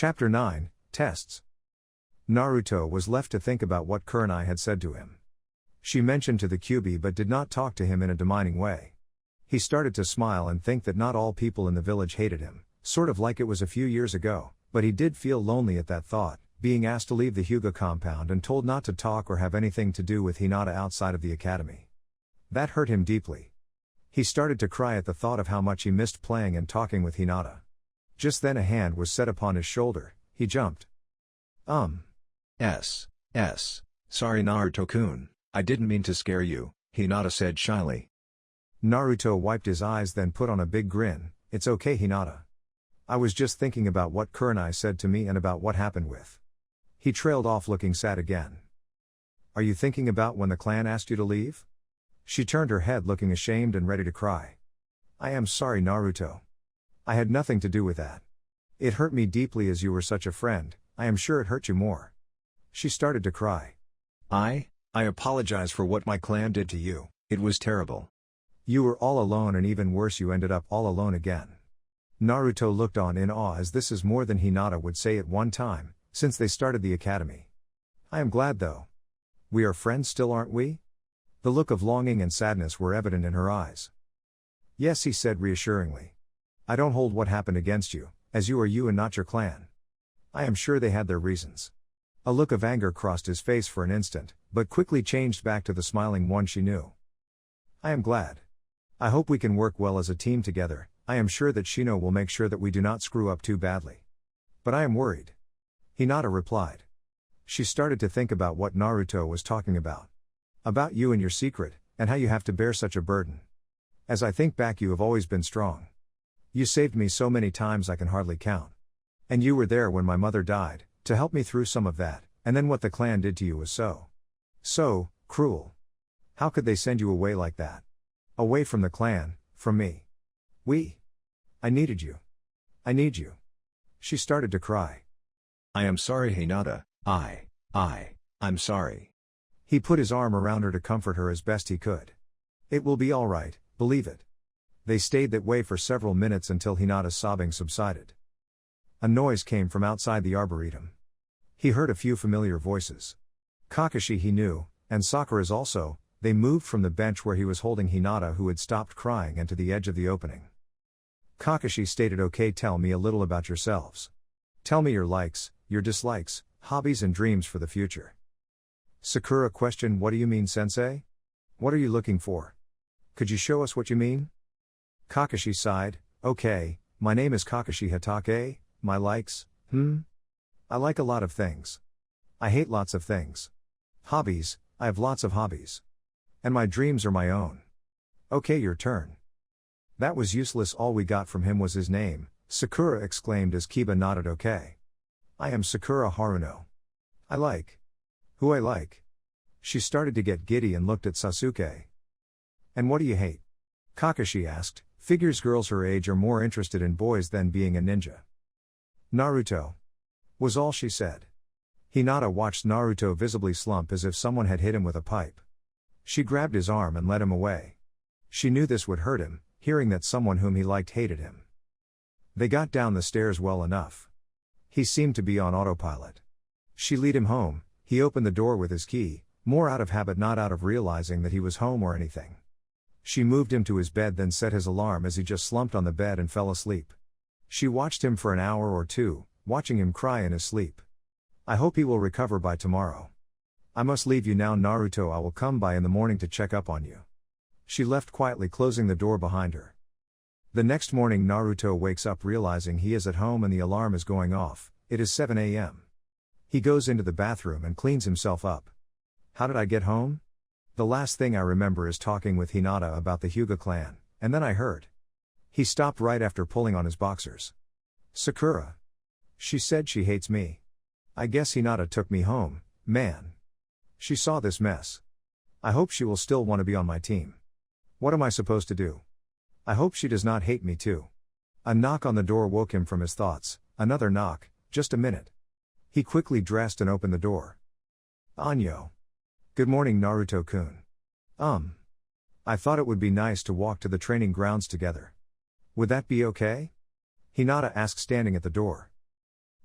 Chapter 9, Tests. Naruto was left to think about what Kurenai had said to him. She mentioned to the QB but did not talk to him in a demeaning way. He started to smile and think that not all people in the village hated him, sort of like it was a few years ago, but he did feel lonely at that thought, being asked to leave the Hyuga compound and told not to talk or have anything to do with Hinata outside of the academy. That hurt him deeply. He started to cry at the thought of how much he missed playing and talking with Hinata. Just then a hand was set upon his shoulder. He jumped. Sorry Naruto-kun, I didn't mean to scare you, Hinata said shyly. Naruto wiped his eyes then put on a big grin. It's okay Hinata. I was just thinking about what Kurenai said to me and about what happened with. He trailed off looking sad again. Are you thinking about when the clan asked you to leave? She turned her head looking ashamed and ready to cry. I am sorry Naruto. I had nothing to do with that. It hurt me deeply as you were such a friend, I am sure it hurt you more. She started to cry. I apologize for what my clan did to you, it was terrible. You were all alone and even worse you ended up all alone again. Naruto looked on in awe as this is more than Hinata would say at one time, since they started the academy. I am glad though. We are friends still aren't we? The look of longing and sadness were evident in her eyes. Yes he said reassuringly. I don't hold what happened against you, as you are you and not your clan. I am sure they had their reasons. A look of anger crossed his face for an instant, but quickly changed back to the smiling one she knew. I am glad. I hope we can work well as a team together. I am sure that Shino will make sure that we do not screw up too badly. But I am worried. Hinata replied. She started to think about what Naruto was talking about. About you and your secret, and how you have to bear such a burden. As I think back you have always been strong. You saved me so many times I can hardly count. And you were there when my mother died, to help me through some of that, and then what the clan did to you was so cruel. How could they send you away like that? Away from the clan, from me. I needed you. I need you. She started to cry. I am sorry Hinata, I'm sorry. He put his arm around her to comfort her as best he could. It will be all right, believe it. They stayed that way for several minutes until Hinata's sobbing subsided. A noise came from outside the arboretum. He heard a few familiar voices. Kakashi he knew, and Sakura's also. They moved from the bench where he was holding Hinata who had stopped crying and to the edge of the opening. Kakashi stated, okay, tell me a little about yourselves. Tell me your likes, your dislikes, hobbies and dreams for the future. Sakura questioned, what do you mean sensei? What are you looking for? Could you show us what you mean? Kakashi sighed, okay, my name is Kakashi Hatake, my likes, I like a lot of things. I hate lots of things. Hobbies, I have lots of hobbies. And my dreams are my own. Okay, your turn. That was useless, all we got from him was his name, Sakura exclaimed as Kiba nodded okay. I am Sakura Haruno. I like. Who I like. She started to get giddy and looked at Sasuke. And what do you hate? Kakashi asked, figures girls her age are more interested in boys than being a ninja. Naruto. Was all she said. Hinata watched Naruto visibly slump as if someone had hit him with a pipe. She grabbed his arm and led him away. She knew this would hurt him, hearing that someone whom he liked hated him. They got down the stairs well enough. He seemed to be on autopilot. She led him home, he opened the door with his key, more out of habit not out of realizing that he was home or anything. She moved him to his bed then set his alarm as he just slumped on the bed and fell asleep. She watched him for an hour or two, watching him cry in his sleep. I hope he will recover by tomorrow. I must leave you now Naruto, I will come by in the morning to check up on you. She left quietly closing the door behind her. The next morning Naruto wakes up realizing he is at home and the alarm is going off. It is 7 a.m. He goes into the bathroom and cleans himself up. How did I get home? The last thing I remember is talking with Hinata about the Hyuga clan, and then I heard. He stopped right after pulling on his boxers. Sakura. She said she hates me. I guess Hinata took me home, man. She saw this mess. I hope she will still want to be on my team. What am I supposed to do? I hope she does not hate me too. A knock on the door woke him from his thoughts. Another knock, just a minute. He quickly dressed and opened the door. Anyo. Good morning Naruto-kun. I thought it would be nice to walk to the training grounds together. Would that be okay? Hinata asked standing at the door.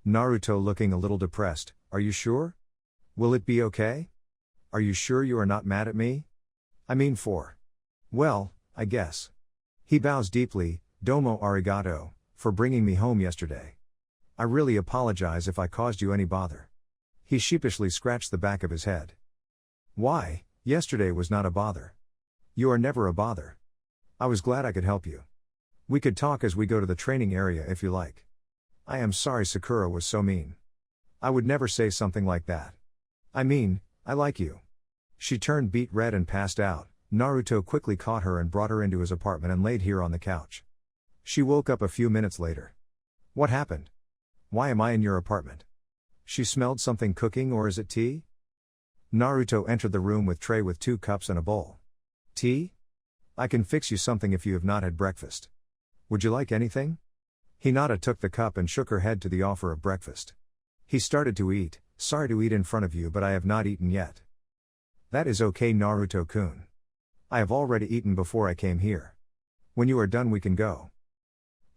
Naruto looking a little depressed, are you sure? Will it be okay? Are you sure you are not mad at me? I mean well, I guess. He bows deeply, domo arigato, for bringing me home yesterday. I really apologize if I caused you any bother. He sheepishly scratched the back of his head. Why, yesterday was not a bother. You are never a bother. I was glad I could help you. We could talk as we go to the training area if you like. I am sorry Sakura was so mean. I would never say something like that. I mean, I like you. She turned beet red and passed out. Naruto quickly caught her and brought her into his apartment and laid her on the couch. She woke up a few minutes later. What happened? Why am I in your apartment? She smelled something cooking, or is it tea? Naruto entered the room with tray with 2 cups and a bowl. Tea? I can fix you something if you have not had breakfast. Would you like anything? Hinata took the cup and shook her head to the offer of breakfast. He started to eat. Sorry to eat in front of you, but I have not eaten yet. That is okay, Naruto-kun. I have already eaten before I came here. When you are done we can go.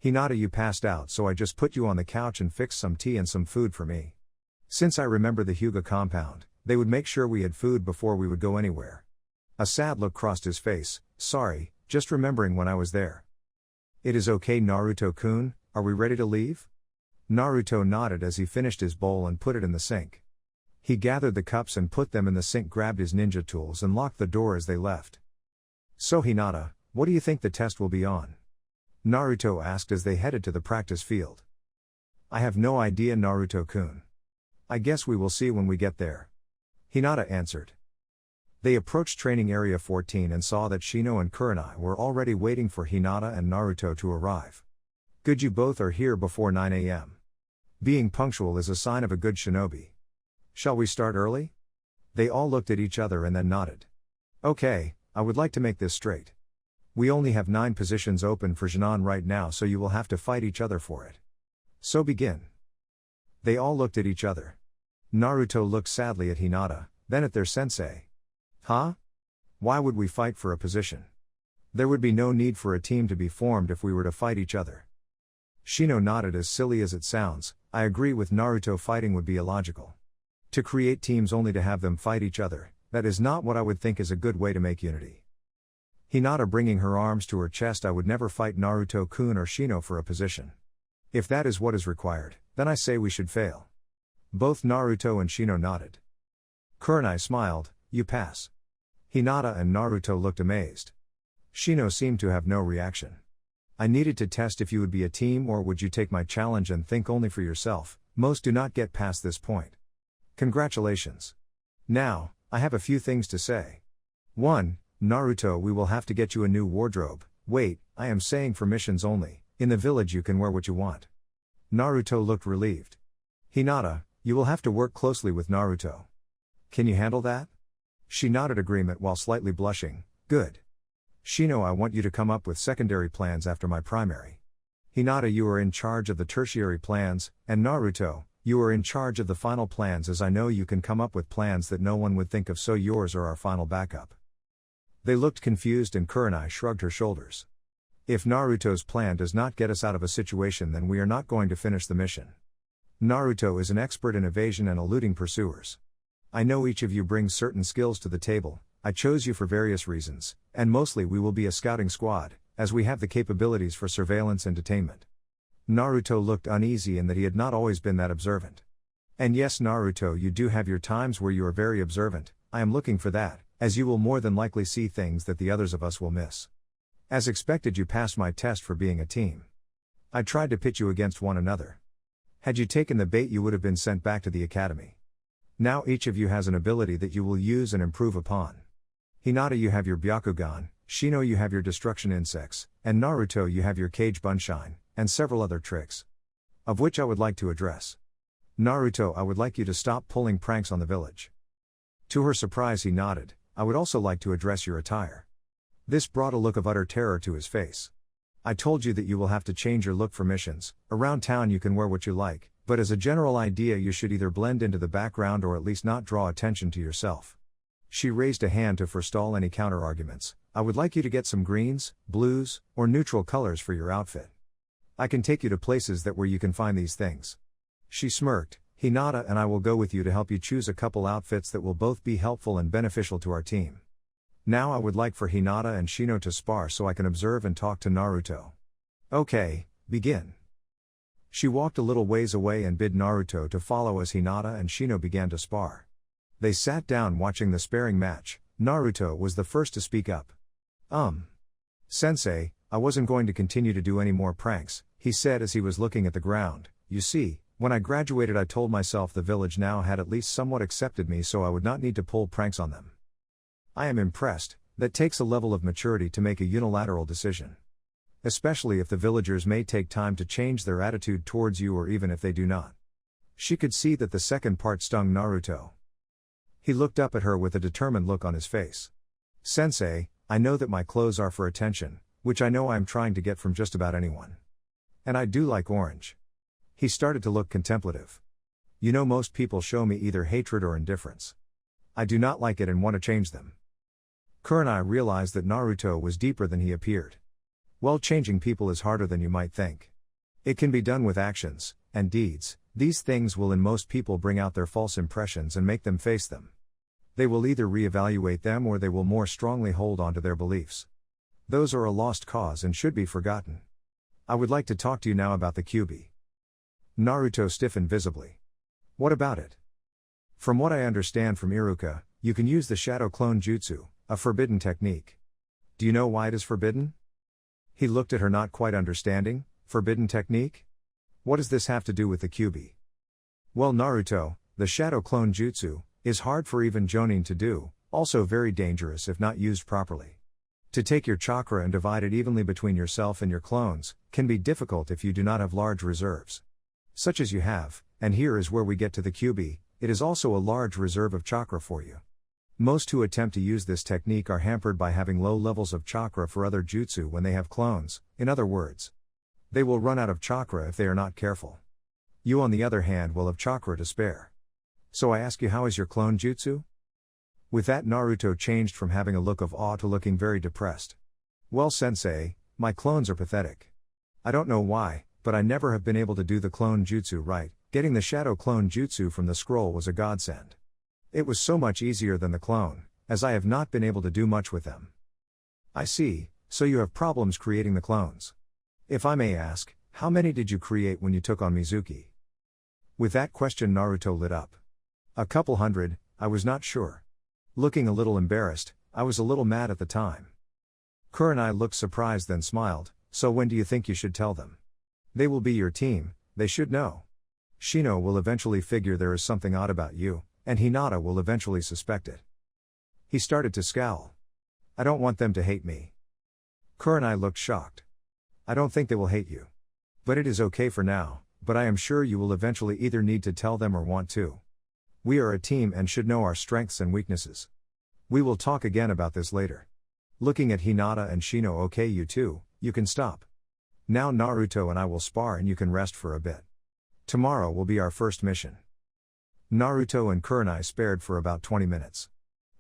Hinata, you passed out, so I just put you on the couch and fixed some tea and some food for me. Since I remember the Hyuga compound, they would make sure we had food before we would go anywhere. A sad look crossed his face. Sorry, just remembering when I was there. It is okay, Naruto-kun, are we ready to leave? Naruto nodded as he finished his bowl and put it in the sink. He gathered the cups and put them in the sink, grabbed his ninja tools and locked the door as they left. So Hinata, what do you think the test will be on? Naruto asked as they headed to the practice field. I have no idea, Naruto-kun. I guess we will see when we get there. Hinata answered. They approached training area 14 and saw that Shino and Kurenai were already waiting for Hinata and Naruto to arrive. Good, you both are here before 9 a.m. Being punctual is a sign of a good shinobi. Shall we start early? They all looked at each other and then nodded. Okay, I would like to make this straight. We only have 9 positions open for Jinan right now, so you will have to fight each other for it. So begin. They all looked at each other. Naruto looked sadly at Hinata, then at their sensei. Huh? Why would we fight for a position? There would be no need for a team to be formed if we were to fight each other. Shino nodded. As silly as it sounds, I agree with Naruto, fighting would be illogical. To create teams only to have them fight each other, that is not what I would think is a good way to make unity. Hinata bringing her arms to her chest. I would never fight Naruto-kun or Shino for a position. If that is what is required, then I say we should fail. Both Naruto and Shino nodded. Kurenai smiled, you pass. Hinata and Naruto looked amazed. Shino seemed to have no reaction. I needed to test if you would be a team or would you take my challenge and think only for yourself. Most do not get past this point. Congratulations. Now, I have a few things to say. 1. Naruto, we will have to get you a new wardrobe. Wait, I am saying for missions only. In the village you can wear what you want. Naruto looked relieved. Hinata, you will have to work closely with Naruto. Can you handle that? She nodded agreement while slightly blushing. Good. Shino, I want you to come up with secondary plans after my primary. Hinata, you are in charge of the tertiary plans, and Naruto, you are in charge of the final plans, as I know you can come up with plans that no one would think of, so yours are our final backup. They looked confused and Kurenai shrugged her shoulders. If Naruto's plan does not get us out of a situation, then we are not going to finish the mission. Naruto is an expert in evasion and eluding pursuers. I know each of you brings certain skills to the table. I chose you for various reasons, and mostly we will be a scouting squad, as we have the capabilities for surveillance and detainment. Naruto looked uneasy in that he had not always been that observant. And yes, Naruto, you do have your times where you are very observant. I am looking for that, as you will more than likely see things that the others of us will miss. As expected, you passed my test for being a team. I tried to pit you against one another. Had you taken the bait, you would have been sent back to the academy. Now each of you has an ability that you will use and improve upon. Hinata, you have your Byakugan, Shino, you have your destruction insects, and Naruto, you have your cage bunshine, and several other tricks. Of which I would like to address. Naruto, I would like you to stop pulling pranks on the village. To her surprise, he nodded. I would also like to address your attire. This brought a look of utter terror to his face. I told you that you will have to change your look for missions. Around town you can wear what you like, but as a general idea you should either blend into the background or at least not draw attention to yourself. She raised a hand to forestall any counter-arguments. I would like you to get some greens, blues, or neutral colors for your outfit. I can take you to places that where you can find these things. She smirked. Hinata and I will go with you to help you choose a couple outfits that will both be helpful and beneficial to our team. Now I would like for Hinata and Shino to spar so I can observe and talk to Naruto. Okay, begin. She walked a little ways away and bid Naruto to follow as Hinata and Shino began to spar. They sat down watching the sparring match. Naruto was the first to speak up. Sensei, I wasn't going to continue to do any more pranks, he said as he was looking at the ground. You see, when I graduated I told myself the village now had at least somewhat accepted me so I would not need to pull pranks on them. I am impressed. That takes a level of maturity to make a unilateral decision. Especially if the villagers may take time to change their attitude towards you or even if they do not. She could see that the second part stung Naruto. He looked up at her with a determined look on his face. Sensei, I know that my clothes are for attention, which I know I am trying to get from just about anyone. And I do like orange. He started to look contemplative. You know, most people show me either hatred or indifference. I do not like it and want to change them. Kurenai realized that Naruto was deeper than he appeared. Well, changing people is harder than you might think. It can be done with actions and deeds. These things will in most people bring out their false impressions and make them face them. They will either reevaluate them or they will more strongly hold on to their beliefs. Those are a lost cause and should be forgotten. I would like to talk to you now about the Kyuubi. Naruto stiffened visibly. What about it? From what I understand from Iruka, you can use the shadow clone jutsu, a forbidden technique. Do you know why it is forbidden? He looked at her not quite understanding. Forbidden technique? What does this have to do with the Kyuubi? Well, Naruto, the shadow clone jutsu is hard for even Jonin to do, also very dangerous if not used properly. To take your chakra and divide it evenly between yourself and your clones can be difficult if you do not have large reserves. Such as you have, and here is where we get to the Kyuubi, it is also a large reserve of chakra for you. Most who attempt to use this technique are hampered by having low levels of chakra for other jutsu when they have clones, in other words. They will run out of chakra if they are not careful. You on the other hand will have chakra to spare. So I ask you, how is your clone jutsu? With that, Naruto changed from having a look of awe to looking very depressed. Well, sensei, my clones are pathetic. I don't know why, but I never have been able to do the clone jutsu right. Getting the shadow clone jutsu from the scroll was a godsend. It was so much easier than the clone, as I have not been able to do much with them. I see, so you have problems creating the clones. If I may ask, how many did you create when you took on Mizuki? With that question Naruto lit up. A couple hundred, I was not sure. Looking a little embarrassed, I was a little mad at the time. Kurenai looked surprised then smiled. So when do you think you should tell them? They will be your team, they should know. Shino will eventually figure there is something odd about you, and Hinata will eventually suspect it. He started to scowl. I don't want them to hate me. Kurenai looked shocked. I don't think they will hate you. But it is okay for now, but I am sure you will eventually either need to tell them or want to. We are a team and should know our strengths and weaknesses. We will talk again about this later. Looking at Hinata and Shino. Okay, you two, you can stop. Now Naruto and I will spar and you can rest for a bit. Tomorrow will be our first mission. Naruto and Kurenai spared for about 20 minutes.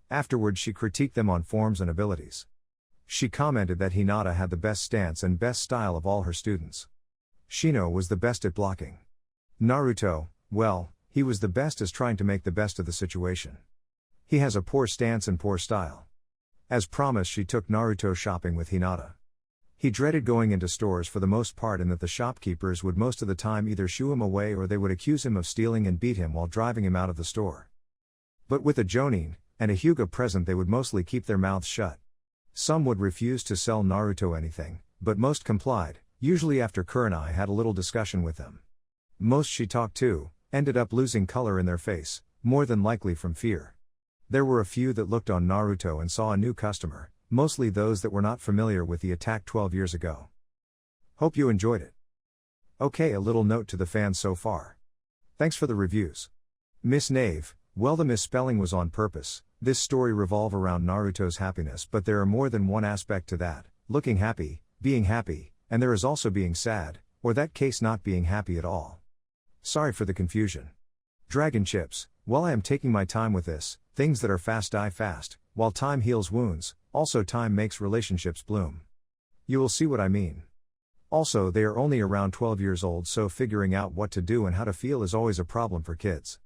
Afterwards she critiqued them on forms and abilities. She commented that Hinata had the best stance and best style of all her students. Shino was the best at blocking. Naruto, well, he was the best as trying to make the best of the situation. He has a poor stance and poor style. As promised, she took Naruto shopping with Hinata. He dreaded going into stores for the most part, in that the shopkeepers would most of the time either shoo him away or they would accuse him of stealing and beat him while driving him out of the store. But with a Jonin and a Hyuga present, they would mostly keep their mouths shut. Some would refuse to sell Naruto anything, but most complied, usually after Kurenai had a little discussion with them. Most she talked to ended up losing color in their face, more than likely from fear. There were a few that looked on Naruto and saw a new customer, mostly those that were not familiar with the attack 12 years ago. Hope you enjoyed it. Okay, a little note to the fans so far. Thanks for the reviews. Miss Nave, well, the misspelling was on purpose. This story revolves around Naruto's happiness, but there are more than one aspect to that: looking happy, being happy, and there is also being sad, or that case not being happy at all. Sorry for the confusion. Dragon Chips, well, I am taking my time with this. Things that are fast die fast, while time heals wounds, also time makes relationships bloom. You will see what I mean. Also, they are only around 12 years old, so figuring out what to do and how to feel is always a problem for kids.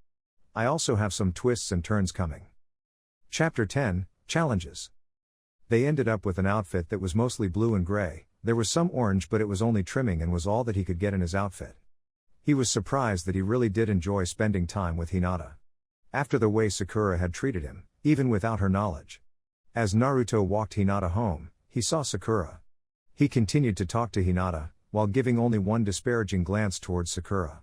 I also have some twists and turns coming. Chapter 10, Challenges. They ended up with an outfit that was mostly blue and gray. There was some orange, but it was only trimming and was all that he could get in his outfit. He was surprised that he really did enjoy spending time with Hinata. After the way Sakura had treated him, even without her knowledge. As Naruto walked Hinata home, he saw Sakura. He continued to talk to Hinata, while giving only one disparaging glance towards Sakura.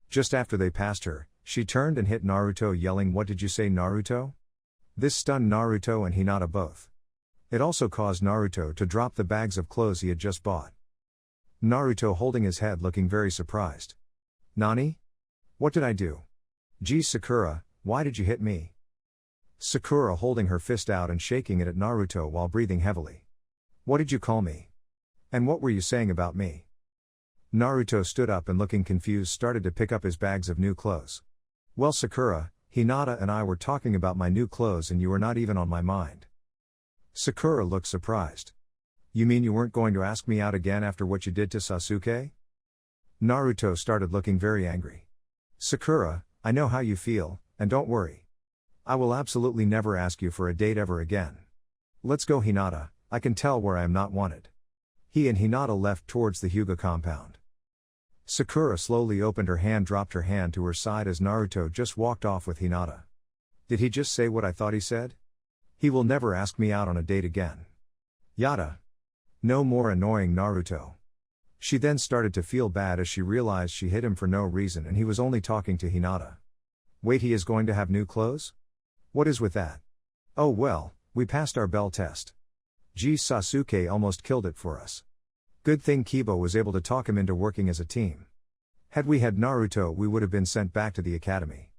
Just after they passed her, she turned and hit Naruto, yelling, "What did you say, Naruto?" This stunned Naruto and Hinata both. It also caused Naruto to drop the bags of clothes he had just bought. Naruto holding his head, looking very surprised. "Nani? What did I do? Geez, Sakura, why did you hit me?" Sakura holding her fist out and shaking it at Naruto while breathing heavily. "What did you call me? And what were you saying about me?" Naruto stood up and, looking confused, started to pick up his bags of new clothes. "Well, Sakura, Hinata and I were talking about my new clothes and you were not even on my mind." Sakura looked surprised. "You mean you weren't going to ask me out again after what you did to Sasuke?" Naruto started looking very angry. "Sakura, I know how you feel, and don't worry. I will absolutely never ask you for a date ever again. Let's go, Hinata, I can tell where I am not wanted." He and Hinata left towards the Hyuga compound. Sakura slowly opened her hand, dropped her hand to her side as Naruto just walked off with Hinata. "Did he just say what I thought he said? He will never ask me out on a date again. Yada. No more annoying Naruto." She then started to feel bad as she realized she hit him for no reason and he was only talking to Hinata. Wait, he is going to have new clothes? What is with that? Oh well, we passed our bell test. Geez, Sasuke almost killed it for us. Good thing Kiba was able to talk him into working as a team. Had we had Naruto, we would have been sent back to the academy.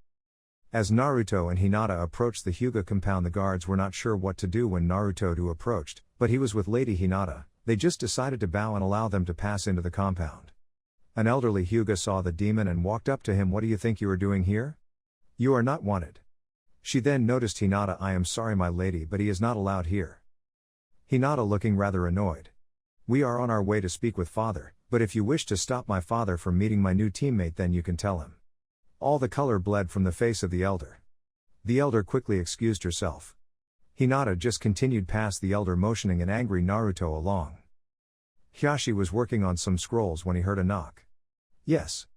As Naruto and Hinata approached the Hyuga compound, the guards were not sure what to do when Naruto approached, but he was with Lady Hinata. They just decided to bow and allow them to pass into the compound. An elderly Hyuga saw the demon and walked up to him. "What do you think you are doing here? You are not wanted." She then noticed Hinata. "I am sorry, my lady, but he is not allowed here." Hinata looking rather annoyed. "We are on our way to speak with father, but if you wish to stop my father from meeting my new teammate, then you can tell him." All the color bled from the face of the elder. The elder quickly excused herself. Hinata just continued past the elder, motioning an angry Naruto along. Hiyashi was working on some scrolls when he heard a knock. "Yes."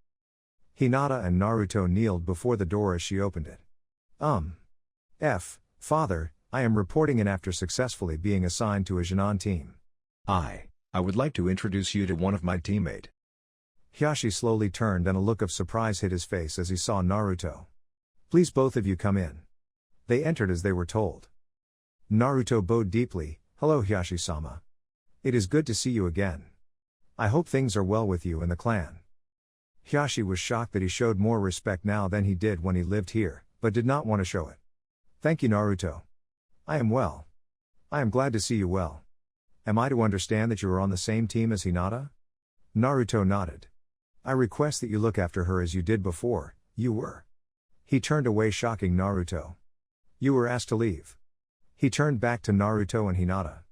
Hinata and Naruto kneeled before the door as she opened it. Father, I am reporting in after successfully being assigned to a Jinan team." I would like to introduce you to one of my teammate." Hiyashi slowly turned and a look of surprise hit his face as he saw Naruto. "Please, both of you come in." They entered as they were told. Naruto bowed deeply. "Hello, Hiyashi-sama. It is good to see you again. I hope things are well with you and the clan." Hiyashi was shocked that he showed more respect now than he did when he lived here, but did not want to show it. "Thank you, Naruto. I am well. I am glad to see you well. Am I to understand that you are on the same team as Hinata?" Naruto nodded. "I request that you look after her as you did before, you were." He turned away, shocking Naruto. "You were asked to leave." He turned back to Naruto and Hinata.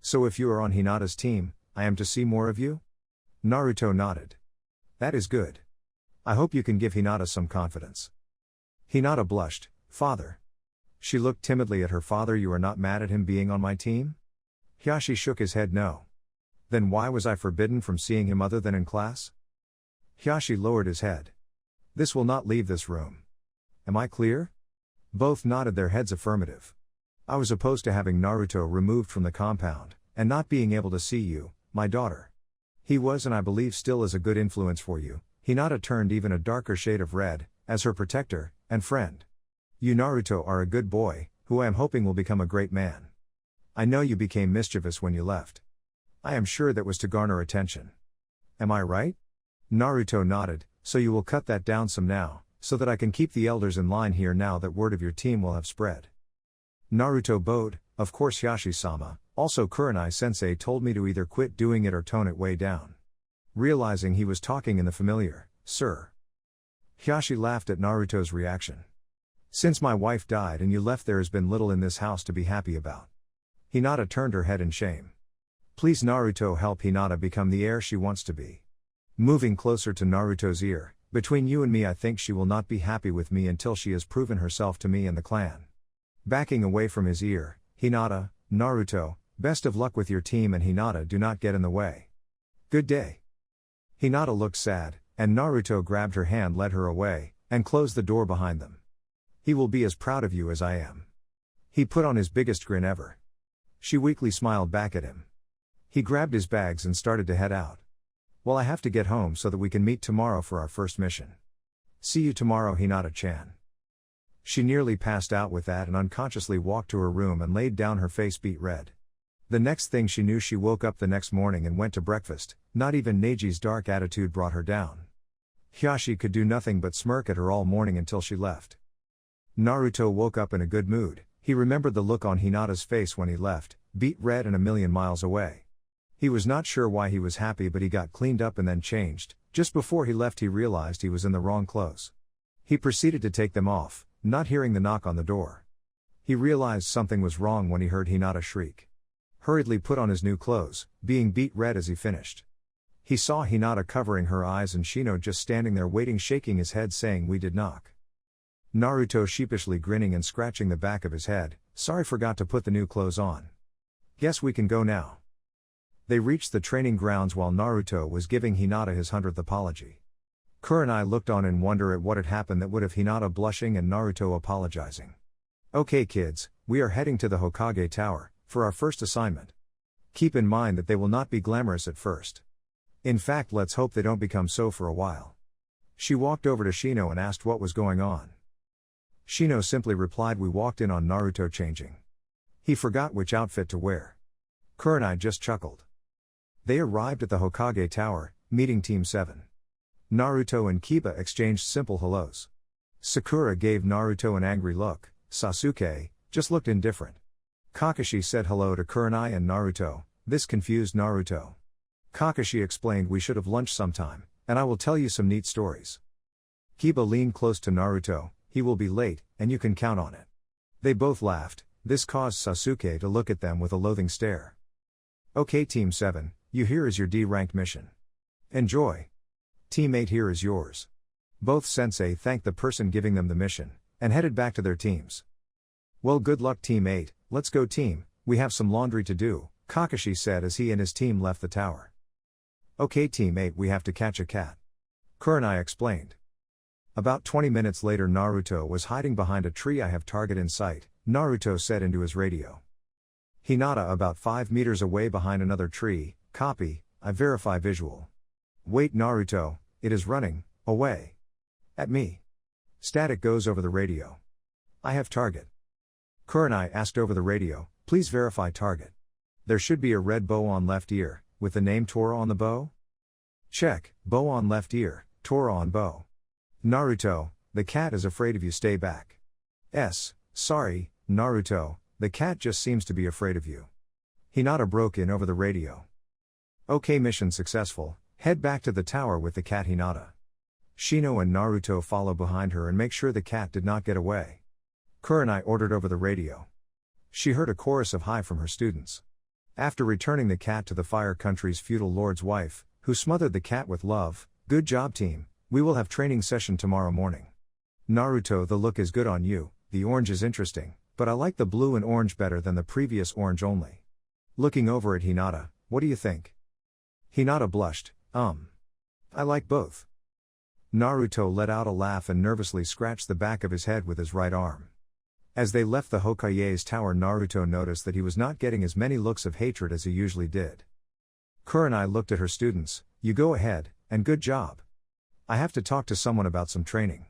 "So if you are on Hinata's team, I am to see more of you?" Naruto nodded. "That is good. I hope you can give Hinata some confidence." Hinata blushed. "Father." She looked timidly at her father. "You are not mad at him being on my team?" Hiyashi shook his head. "No." "Then why was I forbidden from seeing him other than in class?" Hiyashi lowered his head. "This will not leave this room. Am I clear?" Both nodded their heads affirmative. "I was opposed to having Naruto removed from the compound, and not being able to see you, my daughter. He was, and I believe still is, a good influence for you." Hinata turned even a darker shade of red, "as her protector and friend. You, Naruto, are a good boy, who I am hoping will become a great man. I know you became mischievous when you left. I am sure that was to garner attention. Am I right?" Naruto nodded. "So you will cut that down some now, so that I can keep the elders in line here now that word of your team will have spread." Naruto bowed. "Of course, Hiyashi-sama. Also, Kurenai-sensei told me to either quit doing it or tone it way down." Realizing he was talking in the familiar, "Sir." Hiyashi laughed at Naruto's reaction. "Since my wife died and you left, there has been little in this house to be happy about." Hinata turned her head in shame. Please Naruto, help Hinata become the heir she wants to be. Moving closer to Naruto's ear, between you and me, I think she will not be happy with me until she has proven herself to me and the clan. Backing away from his ear, Hinata, Naruto, best of luck with your team, and Hinata, do not get in the way. Good day. Hinata looked sad, and Naruto grabbed her hand, led her away, and closed the door behind them. He will be as proud of you as I am. He put on his biggest grin ever. She weakly smiled back at him. He grabbed his bags and started to head out. Well, I have to get home so that we can meet tomorrow for our first mission. See you tomorrow, Hinata-chan. She nearly passed out with that and unconsciously walked to her room and laid down, her face beet red. The next thing she knew, she woke up the next morning and went to breakfast. Not even Neji's dark attitude brought her down. Hyashi could do nothing but smirk at her all morning until she left. Naruto woke up in a good mood. He remembered the look on Hinata's face when he left, beet red and a million miles away. He was not sure why he was happy, but he got cleaned up and then changed. Just before he left, he realized he was in the wrong clothes. He proceeded to take them off, not hearing the knock on the door. He realized something was wrong when he heard Hinata shriek. Hurriedly put on his new clothes, being beet red as he finished. He saw Hinata covering her eyes and Shino just standing there waiting, shaking his head, saying, "We did knock." Naruto sheepishly grinning and scratching the back of his head, "Sorry, forgot to put the new clothes on. Guess we can go now." They reached the training grounds while Naruto was giving Hinata his 100th apology. Kurenai looked on in wonder at what had happened that would have Hinata blushing and Naruto apologizing. "Okay kids, we are heading to the Hokage Tower, for our first assignment. Keep in mind that they will not be glamorous at first. In fact, let's hope they don't become so for a while." She walked over to Shino and asked what was going on. Shino simply replied, "We walked in on Naruto changing. He forgot which outfit to wear." Kurenai just chuckled. They arrived at the Hokage Tower, meeting Team 7. Naruto and Kiba exchanged simple hellos. Sakura gave Naruto an angry look. Sasuke just looked indifferent. Kakashi said hello to Kurenai and Naruto. This confused Naruto. Kakashi explained, "We should have lunch sometime, and I will tell you some neat stories." Kiba leaned close to Naruto. "He will be late, and you can count on it." They both laughed. This caused Sasuke to look at them with a loathing stare. "Okay Team 7, you here is your D-ranked mission. Enjoy. Team 8, here is yours." Both sensei thanked the person giving them the mission, and headed back to their teams. "Well, good luck Team 8, let's go team, we have some laundry to do," Kakashi said as he and his team left the tower. "Okay Team 8, we have to catch a cat," Kurenai explained. About 20 minutes later, Naruto was hiding behind a tree. "I have target in sight," Naruto said into his radio. Hinata about 5 meters away behind another tree. "Copy, I verify visual." "Wait Naruto, it is running away. At me." Static goes over the radio. "I have target." Kurenai asked over the radio, "Please verify target." "There should be a red bow on left ear, with the name Tora on the bow?" "Check, bow on left ear, Tora on bow." "Naruto, the cat is afraid of you, stay back." Sorry, Naruto, the cat just seems to be afraid of you." Hinata broke in over the radio. "Okay, mission successful, head back to the tower with the cat Hinata. Shino and Naruto follow behind her and make sure the cat did not get away." Kurenai ordered over the radio. She heard a chorus of hi from her students. After returning the cat to the Fire Country's feudal lord's wife, who smothered the cat with love, "Good job team, we will have training session tomorrow morning. Naruto, the look is good on you, the orange is interesting, but I like the blue and orange better than the previous orange only." Looking over at Hinata, "What do you think?" Hinata blushed, I like both." Naruto let out a laugh and nervously scratched the back of his head with his right arm. As they left the Hokage's tower, Naruto noticed that he was not getting as many looks of hatred as he usually did. Kurenai looked at her students, "You go ahead, and good job. I have to talk to someone about some training."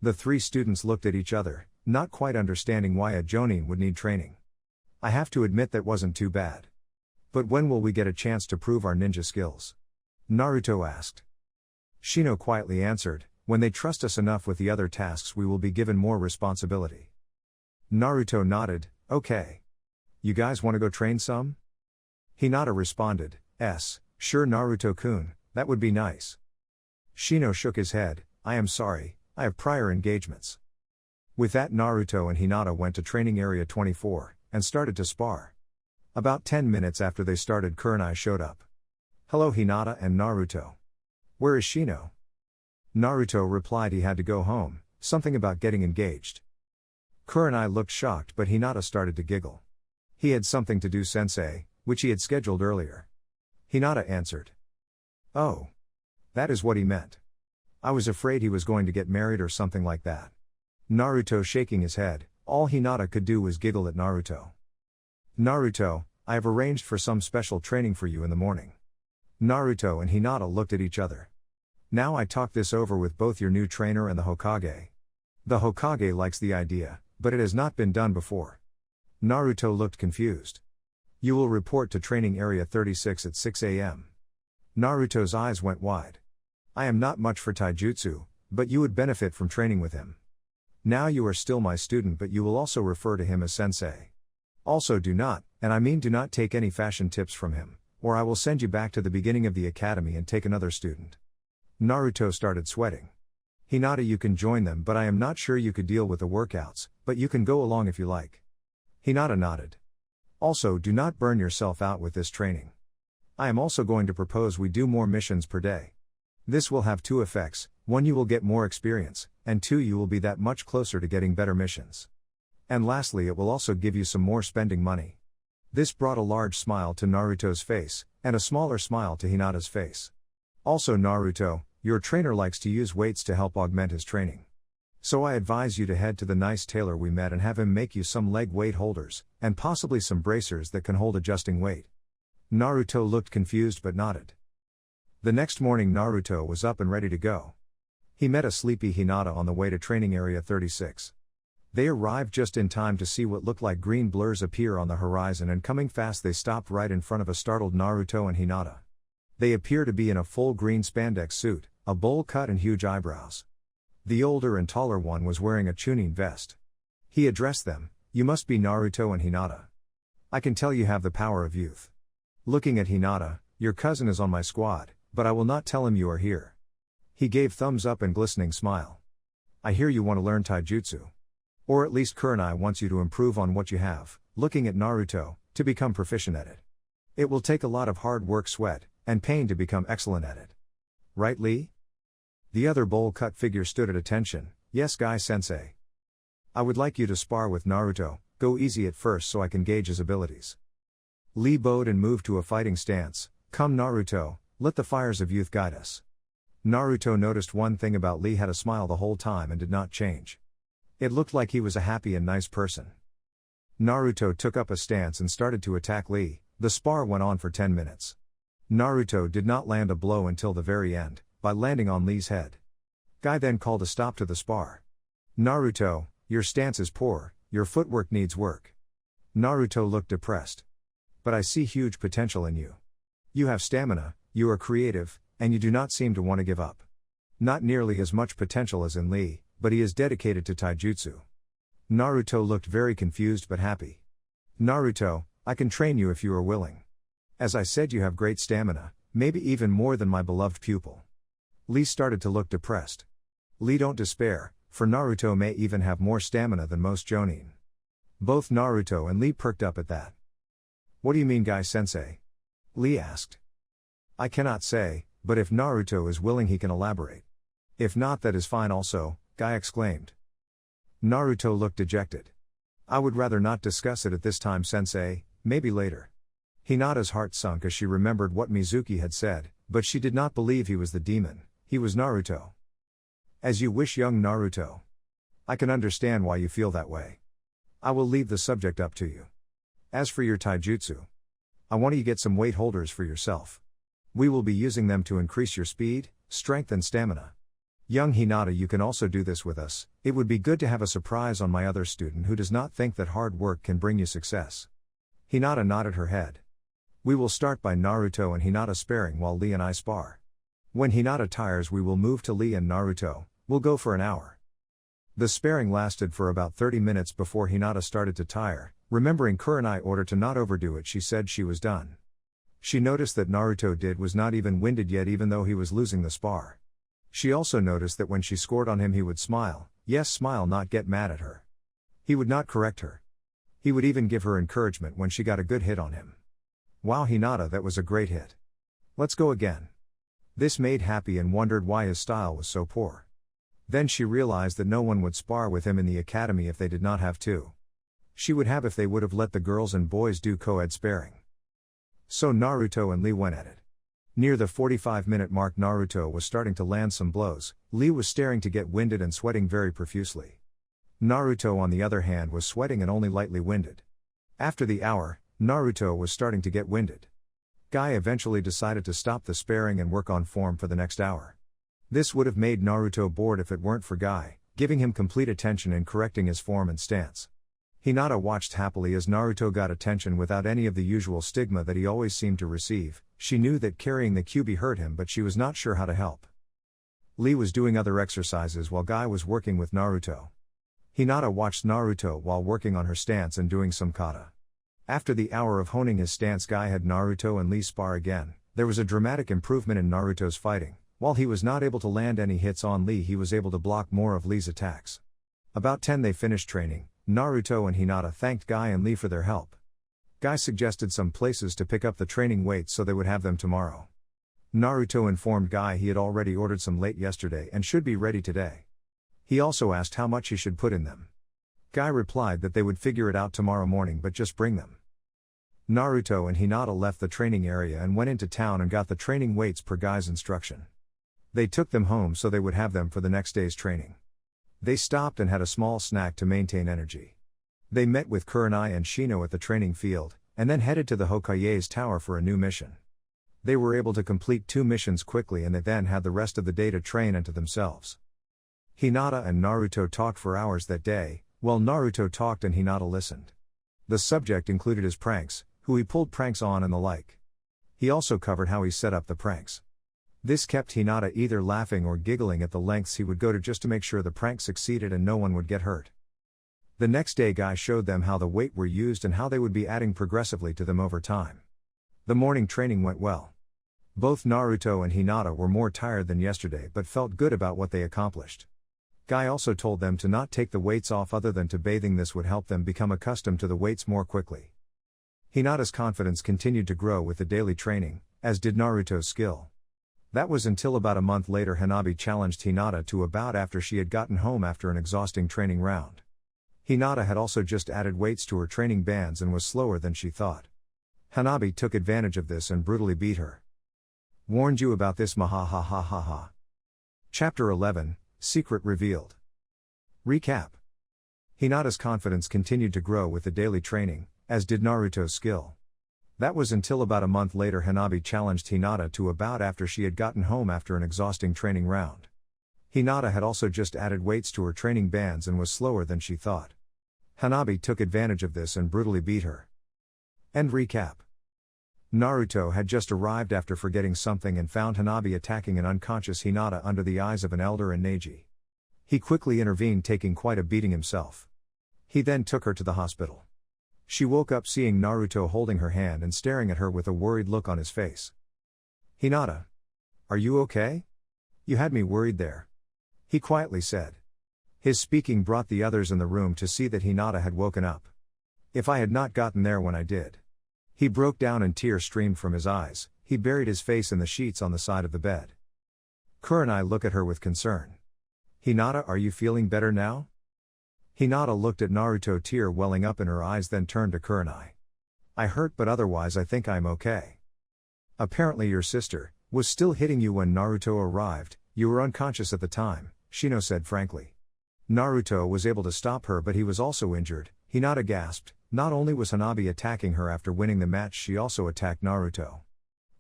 The 3 students looked at each other, not quite understanding why a Jonin would need training. "I have to admit that wasn't too bad. But when will we get a chance to prove our ninja skills?" Naruto asked. Shino quietly answered, "When they trust us enough with the other tasks, we will be given more responsibility." Naruto nodded, "Okay. You guys want to go train some?" Hinata responded, Sure Naruto-kun, that would be nice." Shino shook his head, "I am sorry, I have prior engagements." With that, Naruto and Hinata went to training area 24, and started to spar. About 10 minutes after they started, Kurenai showed up. Hello Hinata and Naruto. Where is Shino? Naruto replied he had to go home, something about getting engaged. Kurenai looked shocked, but Hinata started to giggle. He had something to do, sensei, which he had scheduled earlier. Hinata answered. Oh. That is what he meant. I was afraid he was going to get married or something like that. Naruto shaking his head, all Hinata could do was giggle at Naruto. Naruto, I have arranged for some special training for you in the morning. Naruto and Hinata looked at each other. Now I talk this over with both your new trainer and the Hokage. The Hokage likes the idea, but it has not been done before. Naruto looked confused. You will report to training area 36 at 6 a.m. Naruto's eyes went wide. I am not much for taijutsu, but you would benefit from training with him. Now you are still my student, but you will also refer to him as sensei. Also do not, and I mean do not take any fashion tips from him, or I will send you back to the beginning of the academy and take another student. Naruto started sweating. Hinata, you can join them, but I am not sure you could deal with the workouts, but you can go along if you like. Hinata nodded. Also, do not burn yourself out with this training. I am also going to propose we do more missions per day. This will have two effects: one, you will get more experience, and two, you will be that much closer to getting better missions. And lastly, it will also give you some more spending money. This brought a large smile to Naruto's face, and a smaller smile to Hinata's face. Also Naruto, your trainer likes to use weights to help augment his training. So I advise you to head to the nice tailor we met and have him make you some leg weight holders, and possibly some bracers that can hold adjusting weight. Naruto looked confused but nodded. The next morning Naruto was up and ready to go. He met a sleepy Hinata on the way to training area 36. They arrived just in time to see what looked like green blurs appear on the horizon, and coming fast they stopped right in front of a startled Naruto and Hinata. They appear to be in a full green spandex suit, a bowl cut and huge eyebrows. The older and taller one was wearing a chunin vest. He addressed them, you must be Naruto and Hinata. I can tell you have the power of youth. Looking at Hinata, your cousin is on my squad, but I will not tell him you are here. He gave thumbs up and glistening smile. I hear you want to learn taijutsu. Or at least Kurenai wants you to improve on what you have, looking at Naruto, to become proficient at it. It will take a lot of hard work, sweat, and pain to become excellent at it. Right, Lee? The other bowl-cut figure stood at attention. Yes, Guy-sensei. I would like you to spar with Naruto, go easy at first so I can gauge his abilities. Lee bowed and moved to a fighting stance. Come Naruto, let the fires of youth guide us. Naruto noticed one thing about Lee: had a smile the whole time and did not change. It looked like he was a happy and nice person. Naruto took up a stance and started to attack Lee. The spar went on for 10 minutes. Naruto did not land a blow until the very end, by landing on Lee's head. Guy then called a stop to the spar. Naruto, your stance is poor, your footwork needs work. Naruto looked depressed. But I see huge potential in you. You have stamina, you are creative, and you do not seem to want to give up. Not nearly as much potential as in Lee, but he is dedicated to taijutsu. Naruto looked very confused but happy. Naruto, I can train you if you are willing. As I said, you have great stamina, maybe even more than my beloved pupil. Lee started to look depressed. Lee, don't despair, for Naruto may even have more stamina than most jonin. Both Naruto and Lee perked up at that. What do you mean, Guy-sensei? Lee asked. I cannot say, but if Naruto is willing he can elaborate. If not, that is fine also, Guy exclaimed. Naruto looked dejected. I would rather not discuss it at this time, sensei, maybe later. Hinata's heart sunk as she remembered what Mizuki had said, but she did not believe he was the demon, he was Naruto. As you wish, young Naruto. I can understand why you feel that way. I will leave the subject up to you. As for your taijutsu, I want you to get some weight holders for yourself. We will be using them to increase your speed, strength and stamina. Young Hinata, you can also do this with us. It would be good to have a surprise on my other student who does not think that hard work can bring you success. Hinata nodded her head. We will start by Naruto and Hinata sparring while Lee and I spar. When Hinata tires, we will move to Lee and Naruto. We'll go for an hour. The sparring lasted for about 30 minutes before Hinata started to tire. Remembering Kurenai order to not overdo it, she said she was done. She noticed that Naruto was not even winded yet, even though he was losing the spar. She also noticed that when she scored on him he would smile, yes, smile, not get mad at her. He would not correct her. He would even give her encouragement when she got a good hit on him. Wow, Hinata, that was a great hit. Let's go again. This made happy and wondered why his style was so poor. Then she realized that no one would spar with him in the academy if they did not have to. She would have if they would have let the girls and boys do co-ed sparring. So Naruto and Lee went at it. Near the 45-minute mark, Naruto was starting to land some blows. Lee was staring to get winded and sweating very profusely. Naruto, on the other hand, was sweating and only lightly winded. After the hour, Naruto was starting to get winded. Guy eventually decided to stop the sparring and work on form for the next hour. This would have made Naruto bored if it weren't for Guy, giving him complete attention and correcting his form and stance. Hinata watched happily as Naruto got attention without any of the usual stigma that he always seemed to receive. She knew that carrying the QB hurt him, but she was not sure how to help. Lee was doing other exercises while Guy was working with Naruto. Hinata watched Naruto while working on her stance and doing some kata. After the hour of honing his stance, Guy had Naruto and Lee spar again. There was a dramatic improvement in Naruto's fighting. While he was not able to land any hits on Lee, he was able to block more of Lee's attacks. About 10 they finished training. Naruto and Hinata thanked Guy and Lee for their help. Guy suggested some places to pick up the training weights so they would have them tomorrow. Naruto informed Guy he had already ordered some late yesterday and should be ready today. He also asked how much he should put in them. Guy replied that they would figure it out tomorrow morning, but just bring them. Naruto and Hinata left the training area and went into town and got the training weights per Guy's instruction. They took them home so they would have them for the next day's training. They stopped and had a small snack to maintain energy. They met with Kurenai and Shino at the training field, and then headed to the Hokage's tower for a new mission. They were able to complete 2 missions quickly, and they then had the rest of the day to train and to themselves. Hinata and Naruto talked for hours that day, while Naruto talked and Hinata listened. The subject included his pranks, who he pulled pranks on and the like. He also covered how he set up the pranks. This kept Hinata either laughing or giggling at the lengths he would go to just to make sure the prank succeeded and no one would get hurt. The next day Guy showed them how the weight were used and how they would be adding progressively to them over time. The morning training went well. Both Naruto and Hinata were more tired than yesterday but felt good about what they accomplished. Guy also told them to not take the weights off other than to bathing. This would help them become accustomed to the weights more quickly. Hinata's confidence continued to grow with the daily training, as did Naruto's skill. That was until about a month later Hanabi challenged Hinata to a bout after she had gotten home after an exhausting training round. Hinata had also just added weights to her training bands and was slower than she thought. Hanabi took advantage of this and brutally beat her. Warned you about this, mahahahaha. Chapter 11, Secret Revealed. Recap. Hinata's confidence continued to grow with the daily training, as did Naruto's skill. That was until about a month later Hanabi challenged Hinata to a bout after she had gotten home after an exhausting training round. Hinata had also just added weights to her training bands and was slower than she thought. Hanabi took advantage of this and brutally beat her. End recap. Naruto had just arrived after forgetting something and found Hanabi attacking an unconscious Hinata under the eyes of an elder and Neji. He quickly intervened, taking quite a beating himself. He then took her to the hospital. She woke up seeing Naruto holding her hand and staring at her with a worried look on his face. Hinata. Are you okay? You had me worried there. He quietly said. His speaking brought the others in the room to see that Hinata had woken up. If I had not gotten there when I did. He broke down and tears streamed from his eyes. He buried his face in the sheets on the side of the bed. Kurenai looked at her with concern. Hinata, are you feeling better now? Hinata looked at Naruto, tear welling up in her eyes, then turned to Kurenai. I hurt, but otherwise I think I'm okay. Apparently your sister was still hitting you when Naruto arrived. You were unconscious at the time, Shino said frankly. Naruto was able to stop her, but he was also injured. Hinata gasped. Not only was Hanabi attacking her after winning the match, she also attacked Naruto.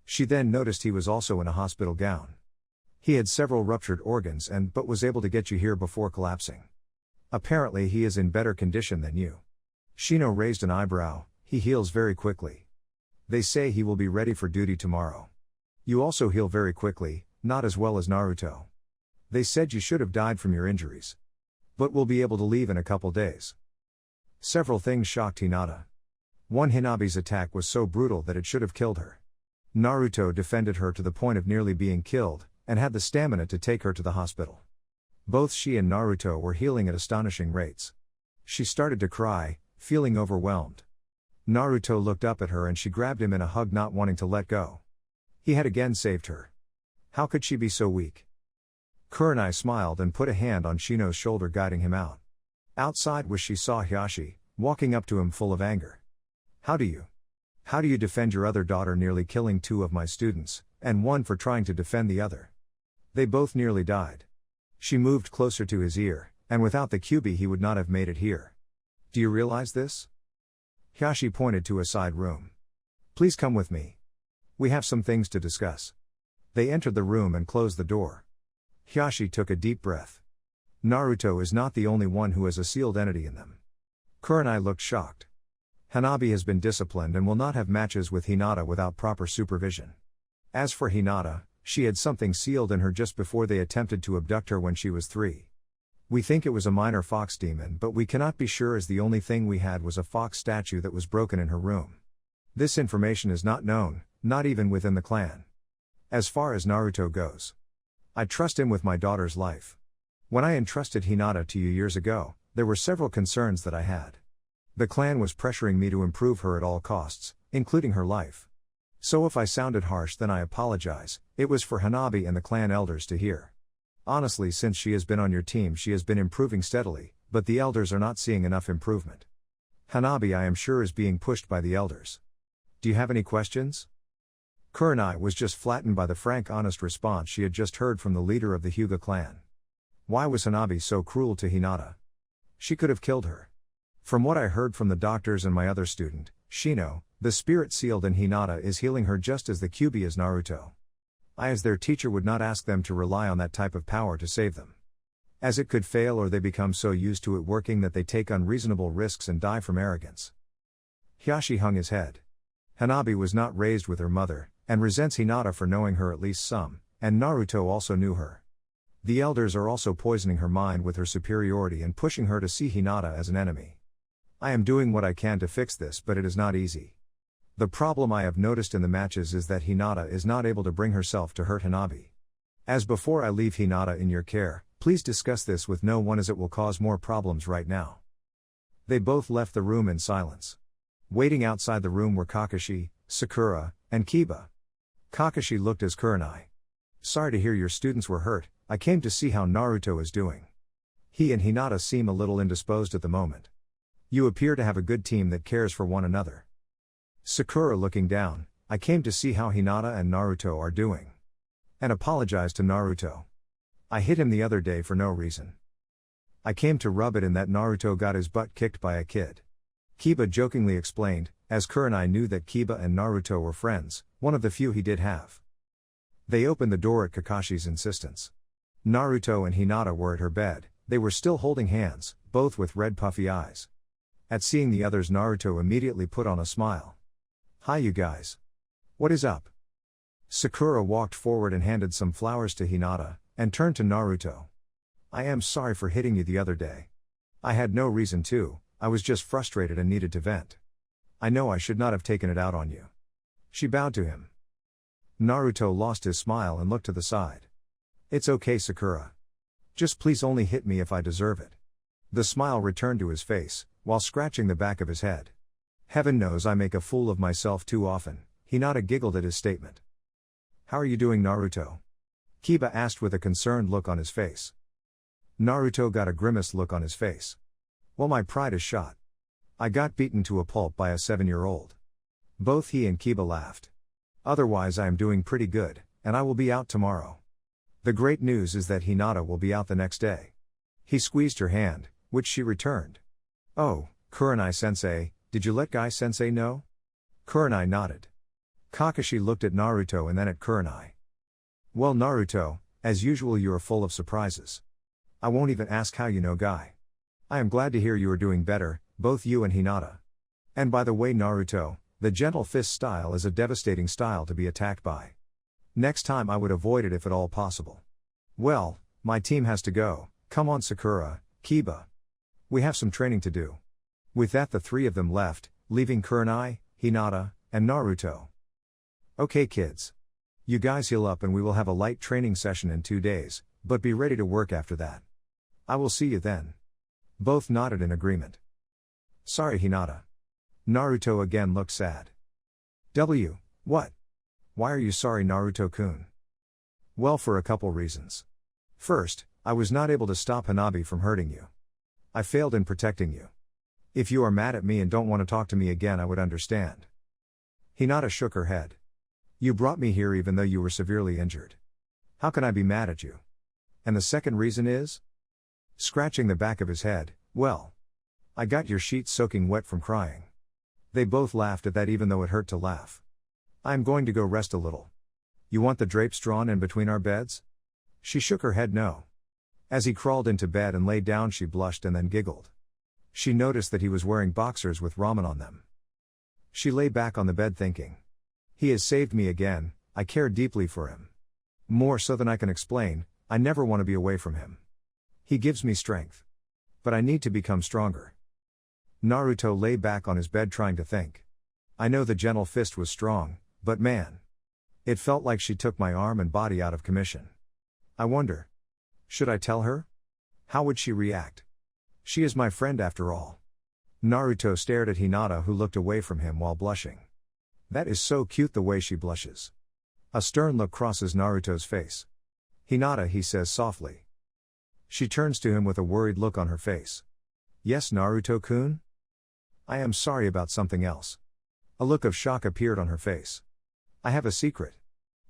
She then noticed he was also in a hospital gown. He had several ruptured organs but was able to get you here before collapsing. Apparently he is in better condition than you. Shino raised an eyebrow. He heals very quickly. They say he will be ready for duty tomorrow. You also heal very quickly, not as well as Naruto. They said you should have died from your injuries. But will be able to leave in a couple days. Several things shocked Hinata. 1. Hanabi's attack was so brutal that it should have killed her. Naruto defended her to the point of nearly being killed, and had the stamina to take her to the hospital. Both she and Naruto were healing at astonishing rates. She started to cry. feeling overwhelmed. Naruto looked up at her and she grabbed him in a hug, not wanting to let go. He had again saved her. How could she be so weak? Kurenai smiled and put a hand on Shino's shoulder, guiding him out. Outside she saw Hiyashi, walking up to him full of anger. How do you defend your other daughter nearly killing 2 of my students, and 1 for trying to defend the other? They both nearly died. She moved closer to his ear, and without the Kyuubi he would not have made it here. Do you realize this? Hiyashi pointed to a side room. Please come with me. We have some things to discuss. They entered the room and closed the door. Hiyashi took a deep breath. Naruto is not the only one who has a sealed entity in them. Kurenai looked shocked. Hanabi has been disciplined and will not have matches with Hinata without proper supervision. As for Hinata, she had something sealed in her just before they attempted to abduct her when she was 3. We think it was a minor fox demon, but we cannot be sure, as the only thing we had was a fox statue that was broken in her room. This information is not known, not even within the clan. As far as Naruto goes, I trust him with my daughter's life. When I entrusted Hinata to you years ago, there were several concerns that I had. The clan was pressuring me to improve her at all costs, including her life. So if I sounded harsh, then I apologize. It was for Hanabi and the clan elders to hear. Honestly, since she has been on your team, she has been improving steadily, but the elders are not seeing enough improvement. Hanabi, I am sure, is being pushed by the elders. Do you have any questions? Kurenai was just flattened by the frank, honest response she had just heard from the leader of the Hyuga clan. Why was Hanabi so cruel to Hinata? She could have killed her. From what I heard from the doctors and my other student, Shino, the spirit sealed in Hinata is healing her just as the Kyuubi is Naruto. I, as their teacher, would not ask them to rely on that type of power to save them, as it could fail, or they become so used to it working that they take unreasonable risks and die from arrogance. Hiyashi hung his head. Hanabi was not raised with her mother, and resents Hinata for knowing her at least some, and Naruto also knew her. The elders are also poisoning her mind with her superiority and pushing her to see Hinata as an enemy. I am doing what I can to fix this, but it is not easy. The problem I have noticed in the matches is that Hinata is not able to bring herself to hurt Hanabi. As before I leave Hinata in your care, please discuss this with no one, as it will cause more problems right now. They both left the room in silence. Waiting outside the room were Kakashi, Sakura, and Kiba. Kakashi looked as Kurenai. Sorry to hear your students were hurt. I came to see how Naruto is doing. He and Hinata seem a little indisposed at the moment. You appear to have a good team that cares for one another. Sakura looking down, I came to see how Hinata and Naruto are doing. And apologize to Naruto. I hit him the other day for no reason. I came to rub it in that Naruto got his butt kicked by a kid. Kiba jokingly explained, as Kurenai knew that Kiba and Naruto were friends, one of the few he did have. They opened the door at Kakashi's insistence. Naruto and Hinata were at her bed. They were still holding hands, both with red puffy eyes. At seeing the others, Naruto immediately put on a smile. Hi you guys. What is up? Sakura walked forward and handed some flowers to Hinata, and turned to Naruto. I am sorry for hitting you the other day. I had no reason to, I was just frustrated and needed to vent. I know I should not have taken it out on you. She bowed to him. Naruto lost his smile and looked to the side. It's okay, Sakura. Just please only hit me if I deserve it. The smile returned to his face, while scratching the back of his head. Heaven knows I make a fool of myself too often. Hinata giggled at his statement. How are you doing, Naruto? Kiba asked with a concerned look on his face. Naruto got a grimace look on his face. Well, my pride is shot. I got beaten to a pulp by a 7-year-old. Both he and Kiba laughed. Otherwise I am doing pretty good, and I will be out tomorrow. The great news is that Hinata will be out the next day. He squeezed her hand, which she returned. Oh, Kurenai-sensei, did you let Guy-sensei know? Kurenai nodded. Kakashi looked at Naruto and then at Kurenai. Well, Naruto, as usual you are full of surprises. I won't even ask how you know Guy. I am glad to hear you are doing better, both you and Hinata. And by the way, Naruto, the gentle fist style is a devastating style to be attacked by. Next time I would avoid it if at all possible. Well, my team has to go. Come on, Sakura, Kiba. We have some training to do. With that the three of them left, leaving Kurenai, Hinata, and Naruto. Okay kids. You guys heal up and we will have a light training session in 2 days, but be ready to work after that. I will see you then. Both nodded in agreement. Sorry, Hinata. Naruto again looked sad. What? Why are you sorry, Naruto-kun? Well, for a couple reasons. First, I was not able to stop Hanabi from hurting you. I failed in protecting you. If you are mad at me and don't want to talk to me again, I would understand. Hinata shook her head. You brought me here even though you were severely injured. How can I be mad at you? And the second reason is? Scratching the back of his head, well, I got your sheets soaking wet from crying. They both laughed at that even though it hurt to laugh. I am going to go rest a little. You want the drapes drawn in between our beds? She shook her head no. As he crawled into bed and lay down, she blushed and then giggled. She noticed that he was wearing boxers with ramen on them. She lay back on the bed thinking. He has saved me again, I care deeply for him. More so than I can explain, I never want to be away from him. He gives me strength. But I need to become stronger. Naruto lay back on his bed trying to think. I know the gentle fist was strong, but man. It felt like she took my arm and body out of commission. I wonder. Should I tell her? How would she react? She is my friend after all. Naruto stared at Hinata, who looked away from him while blushing. That is so cute the way she blushes. A stern look crosses Naruto's face. Hinata, he says softly. She turns to him with a worried look on her face. Yes, Naruto-kun? I am sorry about something else. A look of shock appeared on her face. I have a secret.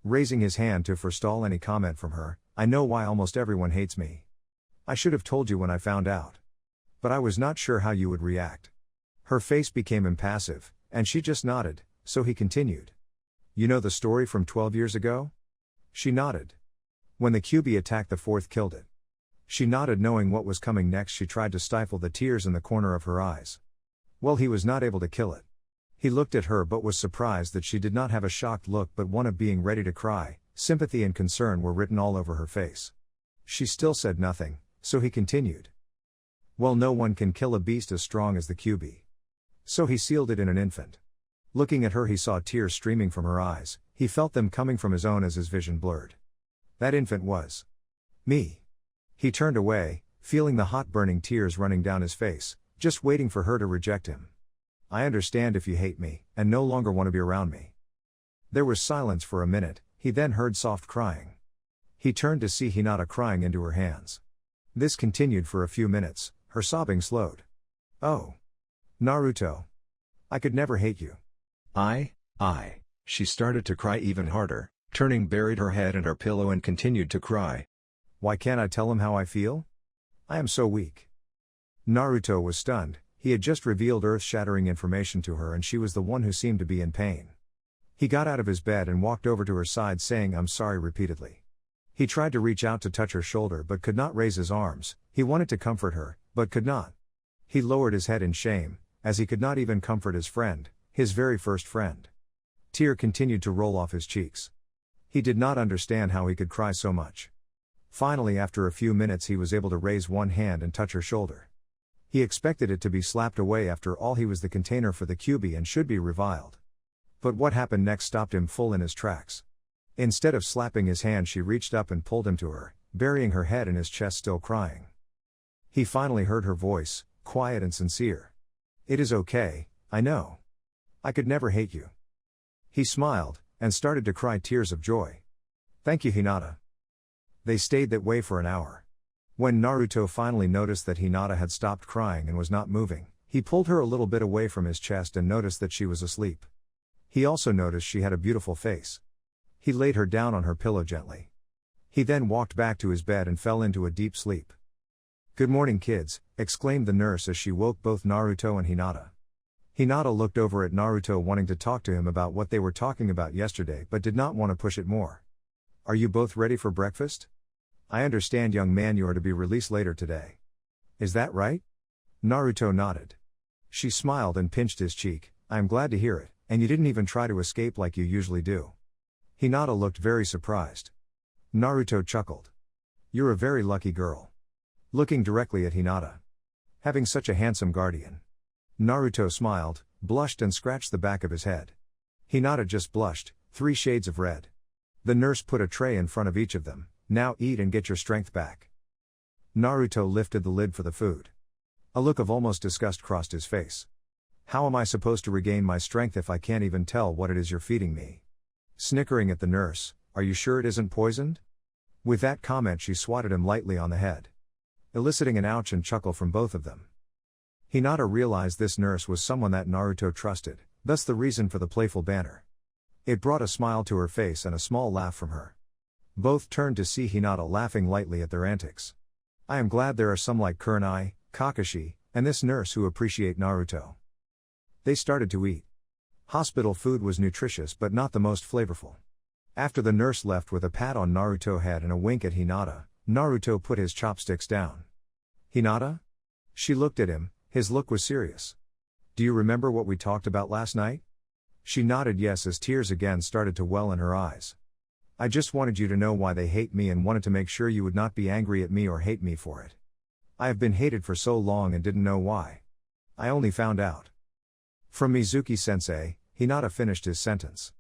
Raising his hand to forestall any comment from her, I know why almost everyone hates me. I should have told you when I found out. But I was not sure how you would react. Her face became impassive, and she just nodded, so he continued. You know the story from 12 years ago? She nodded. When the Kyuubi attacked the fourth killed it. She nodded, knowing what was coming next. She tried to stifle the tears in the corner of her eyes. Well, he was not able to kill it. He looked at her but was surprised that she did not have a shocked look but one of being ready to cry. Sympathy and concern were written all over her face. She still said nothing, so he continued. Well, no one can kill a beast as strong as the Kyuubi. So he sealed it in an infant. Looking at her, he saw tears streaming from her eyes. He felt them coming from his own as his vision blurred. That infant was me. He turned away, feeling the hot burning tears running down his face, just waiting for her to reject him. I understand if you hate me, and no longer want to be around me. There was silence for a minute. He then heard soft crying. He turned to see Hinata crying into her hands. This continued for a few minutes, her sobbing slowed. Oh. Naruto. I could never hate you. I. She started to cry even harder, turning buried her head in her pillow and continued to cry. Why can't I tell him how I feel? I am so weak. Naruto was stunned. He had just revealed earth-shattering information to her and she was the one who seemed to be in pain. He got out of his bed and walked over to her side saying I'm sorry repeatedly. He tried to reach out to touch her shoulder but could not raise his arms. He wanted to comfort her, but could not. He lowered his head in shame, as he could not even comfort his friend, his very first friend. Tear continued to roll off his cheeks. He did not understand how he could cry so much. Finally, after a few minutes, he was able to raise one hand and touch her shoulder. He expected it to be slapped away. After all, he was the container for the Kyuubi and should be reviled. But what happened next stopped him full in his tracks. Instead of slapping his hand, she reached up and pulled him to her, burying her head in his chest, still crying. He finally heard her voice, quiet and sincere. It is okay, I know. I could never hate you. He smiled, and started to cry tears of joy. Thank you, Hinata. They stayed that way for an hour. When Naruto finally noticed that Hinata had stopped crying and was not moving, he pulled her a little bit away from his chest and noticed that she was asleep. He also noticed she had a beautiful face. He laid her down on her pillow gently. He then walked back to his bed and fell into a deep sleep. Good morning, kids, exclaimed the nurse as she woke both Naruto and Hinata. Hinata looked over at Naruto wanting to talk to him about what they were talking about yesterday but did not want to push it more. Are you both ready for breakfast? I understand, young man, you are to be released later today. Is that right? Naruto nodded. She smiled and pinched his cheek. I am glad to hear it, and you didn't even try to escape like you usually do. Hinata looked very surprised. Naruto chuckled. You're a very lucky girl. Looking directly at Hinata. Having such a handsome guardian. Naruto smiled, blushed and scratched the back of his head. Hinata just blushed, 3 shades of red. The nurse put a tray in front of each of them. Now eat and get your strength back. Naruto lifted the lid for the food. A look of almost disgust crossed his face. How am I supposed to regain my strength if I can't even tell what it is you're feeding me? Snickering at the nurse, are you sure it isn't poisoned? With that comment she swatted him lightly on the head, eliciting an ouch and chuckle from both of them. Hinata realized this nurse was someone that Naruto trusted, thus the reason for the playful banter. It brought a smile to her face and a small laugh from her. Both turned to see Hinata laughing lightly at their antics. I am glad there are some like Kurenai, Kakashi, and this nurse who appreciate Naruto. They started to eat. Hospital food was nutritious but not the most flavorful. After the nurse left with a pat on Naruto's head and a wink at Hinata, Naruto put his chopsticks down. Hinata? She looked at him, his look was serious. Do you remember what we talked about last night? She nodded yes as tears again started to well in her eyes. I just wanted you to know why they hate me and wanted to make sure you would not be angry at me or hate me for it. I have been hated for so long and didn't know why. I only found out. From Mizuki-sensei, Hinata finished his sentence.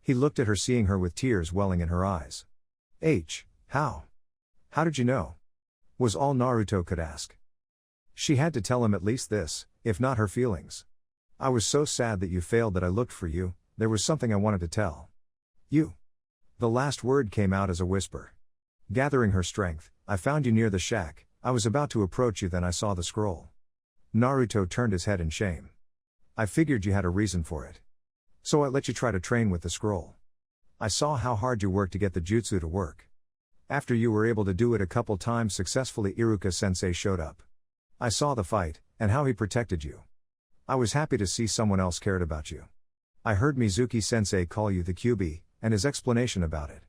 He looked at her seeing her with tears welling in her eyes. How? How did you know? Was all Naruto could ask. She had to tell him at least this, if not her feelings. I was so sad that you failed that I looked for you, there was something I wanted to tell. You. The last word came out as a whisper. Gathering her strength, I found you near the shack, I was about to approach you then I saw the scroll. Naruto turned his head in shame. I figured you had a reason for it. So I let you try to train with the scroll. I saw how hard you worked to get the jutsu to work. After you were able to do it a couple times successfully, Iruka-sensei showed up. I saw the fight, and how he protected you. I was happy to see someone else cared about you. I heard Mizuki-sensei call you the QB, and his explanation about it.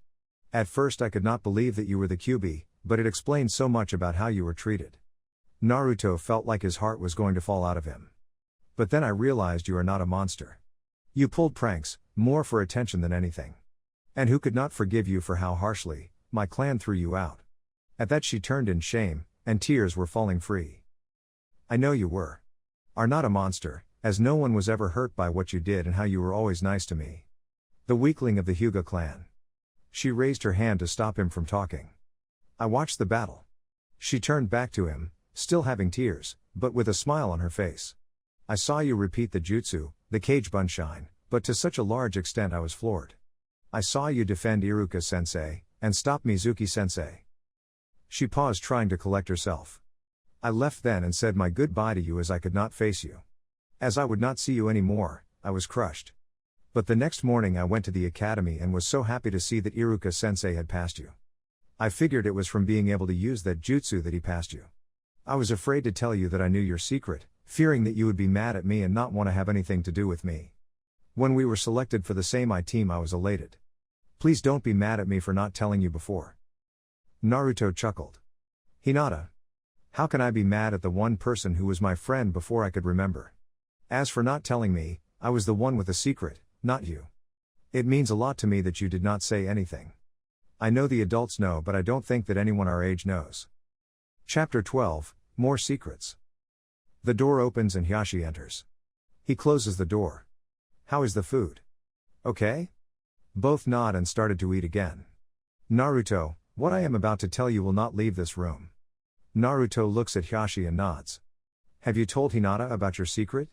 At first I could not believe that you were the QB, but it explained so much about how you were treated. Naruto felt like his heart was going to fall out of him. But then I realized you are not a monster. You pulled pranks, more for attention than anything. And who could not forgive you for how harshly my clan threw you out? At that she turned in shame, and tears were falling free. I know you are not a monster, as no one was ever hurt by what you did and how you were always nice to me. The weakling of the Hyuga clan. She raised her hand to stop him from talking. I watched the battle. She turned back to him, still having tears, but with a smile on her face. I saw you repeat the jutsu, the cage bunshine, but to such a large extent I was floored. I saw you defend Iruka-sensei, and stop Mizuki-sensei. She paused trying to collect herself. I left then and said my goodbye to you as I could not face you. As I would not see you anymore, I was crushed. But the next morning I went to the academy and was so happy to see that Iruka-sensei had passed you. I figured it was from being able to use that jutsu that he passed you. I was afraid to tell you that I knew your secret, fearing that you would be mad at me and not want to have anything to do with me. When we were selected for the same team I was elated. Please don't be mad at me for not telling you before. Naruto chuckled. Hinata. How can I be mad at the one person who was my friend before I could remember? As for not telling me, I was the one with the secret, not you. It means a lot to me that you did not say anything. I know the adults know but I don't think that anyone our age knows. Chapter 12, More Secrets. The door opens and Hiyashi enters. He closes the door. How is the food? Okay? Both nod and started to eat again. Naruto, what I am about to tell you will not leave this room. Naruto looks at Hiyashi and nods. Have you told Hinata about your secret?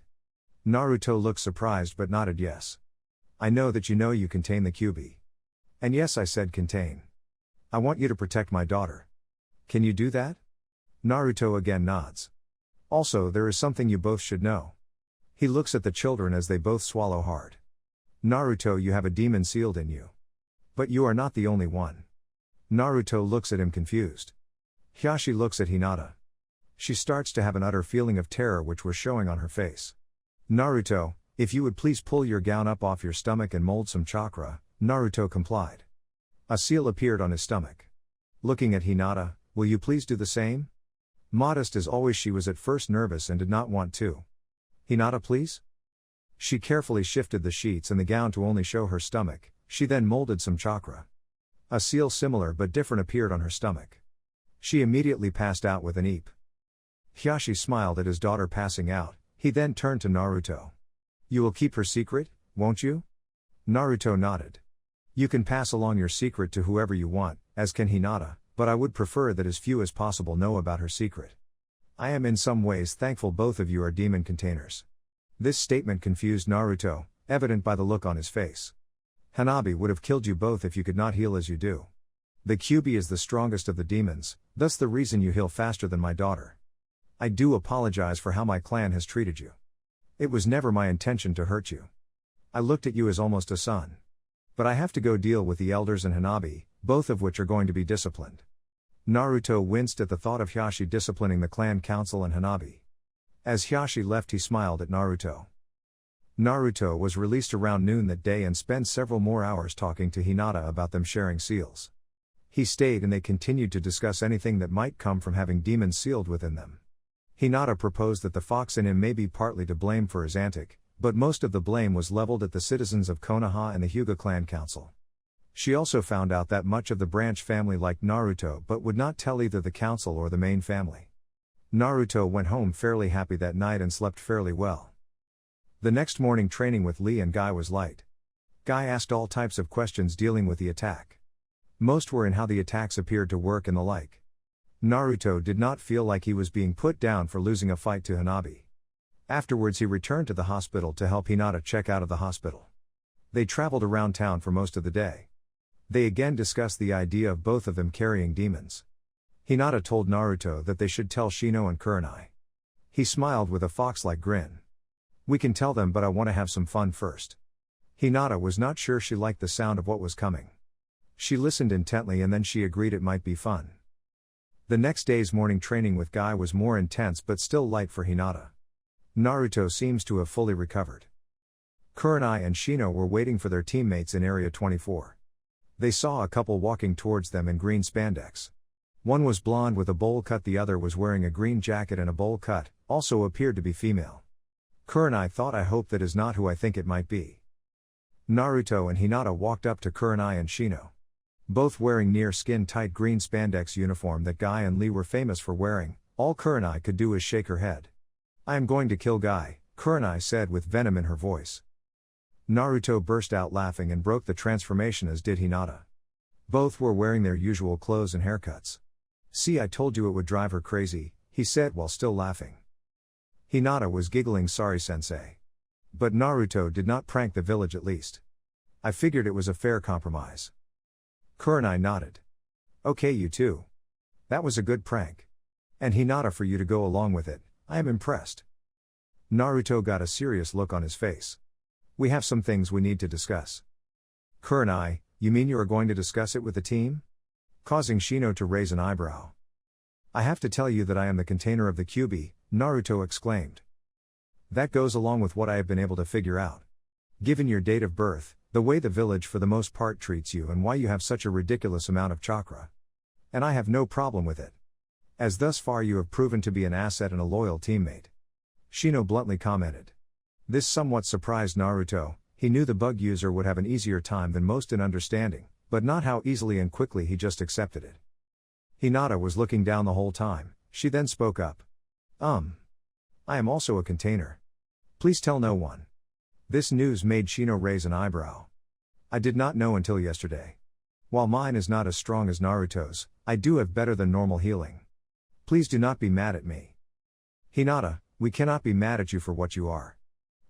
Naruto looked surprised but nodded yes. I know that you contain the QB. And yes, I said contain. I want you to protect my daughter. Can you do that? Naruto again nods. Also, there is something you both should know. He looks at the children as they both swallow hard. Naruto, you have a demon sealed in you. But you are not the only one. Naruto looks at him confused. Hiyashi looks at Hinata. She starts to have an utter feeling of terror which was showing on her face. Naruto, if you would please pull your gown up off your stomach and mold some chakra. Naruto complied. A seal appeared on his stomach. Looking at Hinata, will you please do the same? Modest as always, she was at first nervous and did not want to. Hinata, please? She carefully shifted the sheets and the gown to only show her stomach. She then molded some chakra. A seal similar but different appeared on her stomach. She immediately passed out with an eep. Hiyashi smiled at his daughter passing out. He then turned to Naruto. You will keep her secret, won't you? Naruto nodded. You can pass along your secret to whoever you want, as can Hinata, but I would prefer that as few as possible know about her secret. I am in some ways thankful both of you are demon containers. This statement confused Naruto, evident by the look on his face. Hanabi would have killed you both if you could not heal as you do. The Kyuubi is the strongest of the demons, thus the reason you heal faster than my daughter. I do apologize for how my clan has treated you. It was never my intention to hurt you. I looked at you as almost a son. But I have to go deal with the elders and Hanabi, both of which are going to be disciplined. Naruto winced at the thought of Hiashi disciplining the clan council and Hanabi. As Hiashi left, he smiled at Naruto. Naruto was released around noon that day and spent several more hours talking to Hinata about them sharing seals. He stayed and they continued to discuss anything that might come from having demons sealed within them. Hinata proposed that the fox in him may be partly to blame for his antic, but most of the blame was leveled at the citizens of Konoha and the Hyuga clan council. She also found out that much of the branch family liked Naruto but would not tell either the council or the main family. Naruto went home fairly happy that night and slept fairly well. The next morning training with Lee and Guy was light. Guy asked all types of questions dealing with the attack. Most were in how the attacks appeared to work and the like. Naruto did not feel like he was being put down for losing a fight to Hanabi. Afterwards he returned to the hospital to help Hinata check out of the hospital. They traveled around town for most of the day. They again discussed the idea of both of them carrying demons. Hinata told Naruto that they should tell Shino and Kurenai. He smiled with a fox-like grin. We can tell them, but I want to have some fun first. Hinata was not sure she liked the sound of what was coming. She listened intently and then she agreed it might be fun. The next day's morning training with Guy was more intense but still light for Hinata. Naruto seems to have fully recovered. Kurenai and Shino were waiting for their teammates in Area 24. They saw a couple walking towards them in green spandex. One was blonde with a bowl cut, the other was wearing a green jacket and a bowl cut, also appeared to be female. Kurenai thought, I hope that is not who I think it might be. Naruto and Hinata walked up to Kurenai and Shino. Both wearing near skin-tight green spandex uniform that Guy and Lee were famous for wearing, all Kurenai could do is shake her head. I am going to kill Guy, Kurenai said with venom in her voice. Naruto burst out laughing and broke the transformation, as did Hinata. Both were wearing their usual clothes and haircuts. See, I told you it would drive her crazy, he said while still laughing. Hinata was giggling, sorry sensei. But Naruto did not prank the village, at least. I figured it was a fair compromise. Kurenai nodded. Okay, you too. That was a good prank. And Hinata, for you to go along with it, I am impressed. Naruto got a serious look on his face. We have some things we need to discuss. Kurenai, you mean you are going to discuss it with the team? Causing Shino to raise an eyebrow. I have to tell you that I am the container of the Kyuubi, Naruto exclaimed. That goes along with what I have been able to figure out. Given your date of birth, the way the village for the most part treats you, and why you have such a ridiculous amount of chakra. And I have no problem with it. As thus far you have proven to be an asset and a loyal teammate. Shino bluntly commented. This somewhat surprised Naruto. He knew the bug user would have an easier time than most in understanding, but not how easily and quickly he just accepted it. Hinata was looking down the whole time. She then spoke up. I am also a container. Please tell no one. This news made Shino raise an eyebrow. I did not know until yesterday. While mine is not as strong as Naruto's, I do have better than normal healing. Please do not be mad at me. Hinata, we cannot be mad at you for what you are.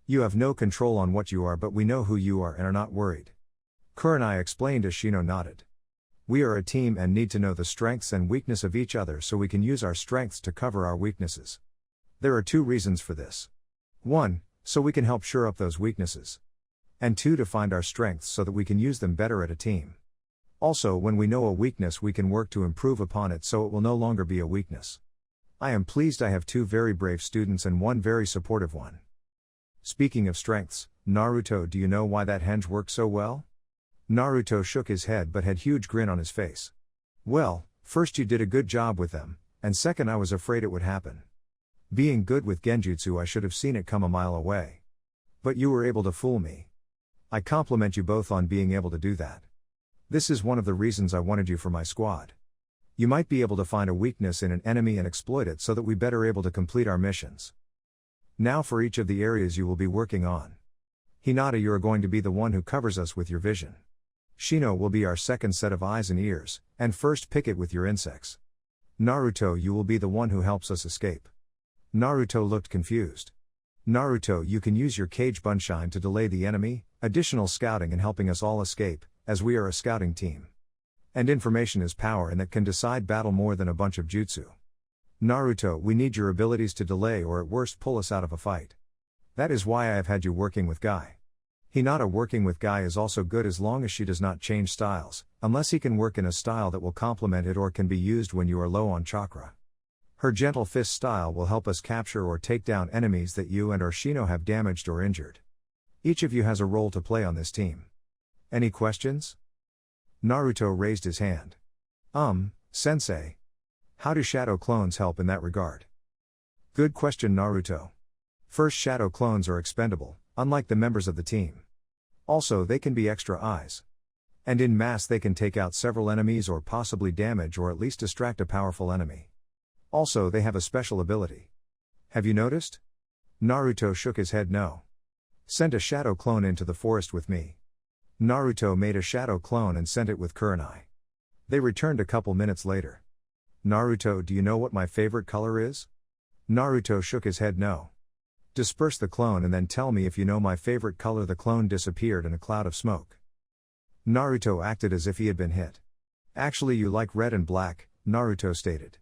You have no control on what you are, but we know who you are and are not worried. Kurenai explained as Shino nodded. We are a team and need to know the strengths and weakness of each other so we can use our strengths to cover our weaknesses. There are two reasons for this. 1, so we can help shore up those weaknesses. And 2, to find our strengths so that we can use them better at a team. Also, when we know a weakness, we can work to improve upon it so it will no longer be a weakness. I am pleased I have 2 very brave students and 1 very supportive one. Speaking of strengths, Naruto, do you know why that henge worked so well? Naruto shook his head but had a huge grin on his face. Well, first you did a good job with them, and second I was afraid it would happen. Being good with genjutsu, I should have seen it come a mile away. But you were able to fool me. I compliment you both on being able to do that. This is one of the reasons I wanted you for my squad. You might be able to find a weakness in an enemy and exploit it so that we better able to complete our missions. Now for each of the areas you will be working on. Hinata, you are going to be the one who covers us with your vision. Shino will be our second set of eyes and ears, and first pick it with your insects. Naruto, you will be the one who helps us escape. Naruto looked confused. Naruto, you can use your Cage Bunshine to delay the enemy, additional scouting and helping us all escape, as we are a scouting team. And information is power and that can decide battle more than a bunch of jutsu. Naruto, we need your abilities to delay or at worst pull us out of a fight. That is why I have had you working with Guy. Hinata working with Guy is also good as long as she does not change styles, unless he can work in a style that will complement it or can be used when you are low on chakra. Her gentle fist style will help us capture or take down enemies that you and or Shino have damaged or injured. Each of you has a role to play on this team. Any questions? Naruto raised his hand. Sensei. How do shadow clones help in that regard? Good question, Naruto. First, shadow clones are expendable, unlike the members of the team. Also, they can be extra eyes. And in mass they can take out several enemies or possibly damage or at least distract a powerful enemy. Also, they have a special ability. Have you noticed? Naruto shook his head no. Send a shadow clone into the forest with me. Naruto made a shadow clone and sent it with Kurenai. They returned a couple minutes later. Naruto, do you know what my favorite color is? Naruto shook his head no. Disperse the clone and then tell me if you know my favorite color. The clone disappeared in a cloud of smoke. Naruto acted as if he had been hit. Actually, you like red and black, Naruto stated.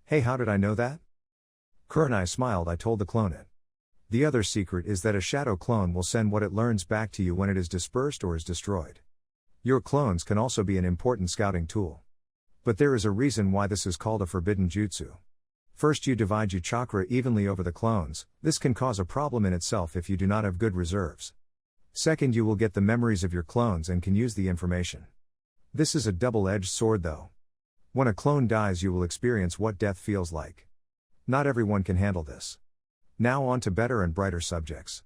Hey, how did I know that? Kurenai smiled. I told the clone it. The other secret is that a shadow clone will send what it learns back to you when it is dispersed or is destroyed. Your clones can also be an important scouting tool. But there is a reason why this is called a forbidden jutsu. First, you divide your chakra evenly over the clones. This can cause a problem in itself if you do not have good reserves. Second, you will get the memories of your clones and can use the information. This is a double-edged sword though. When a clone dies, you will experience what death feels like. Not everyone can handle this. Now on to better and brighter subjects.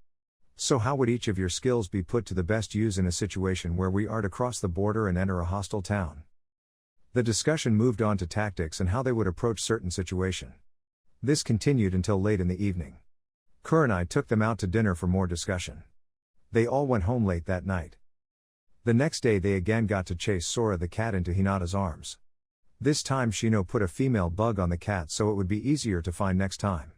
So how would each of your skills be put to the best use in a situation where we are to cross the border and enter a hostile town? The discussion moved on to tactics and how they would approach certain situation. This continued until late in the evening. Kurenai took them out to dinner for more discussion. They all went home late that night. The next day they again got to chase Sora the cat into Hinata's arms. This time Shino put a female bug on the cat so it would be easier to find next time.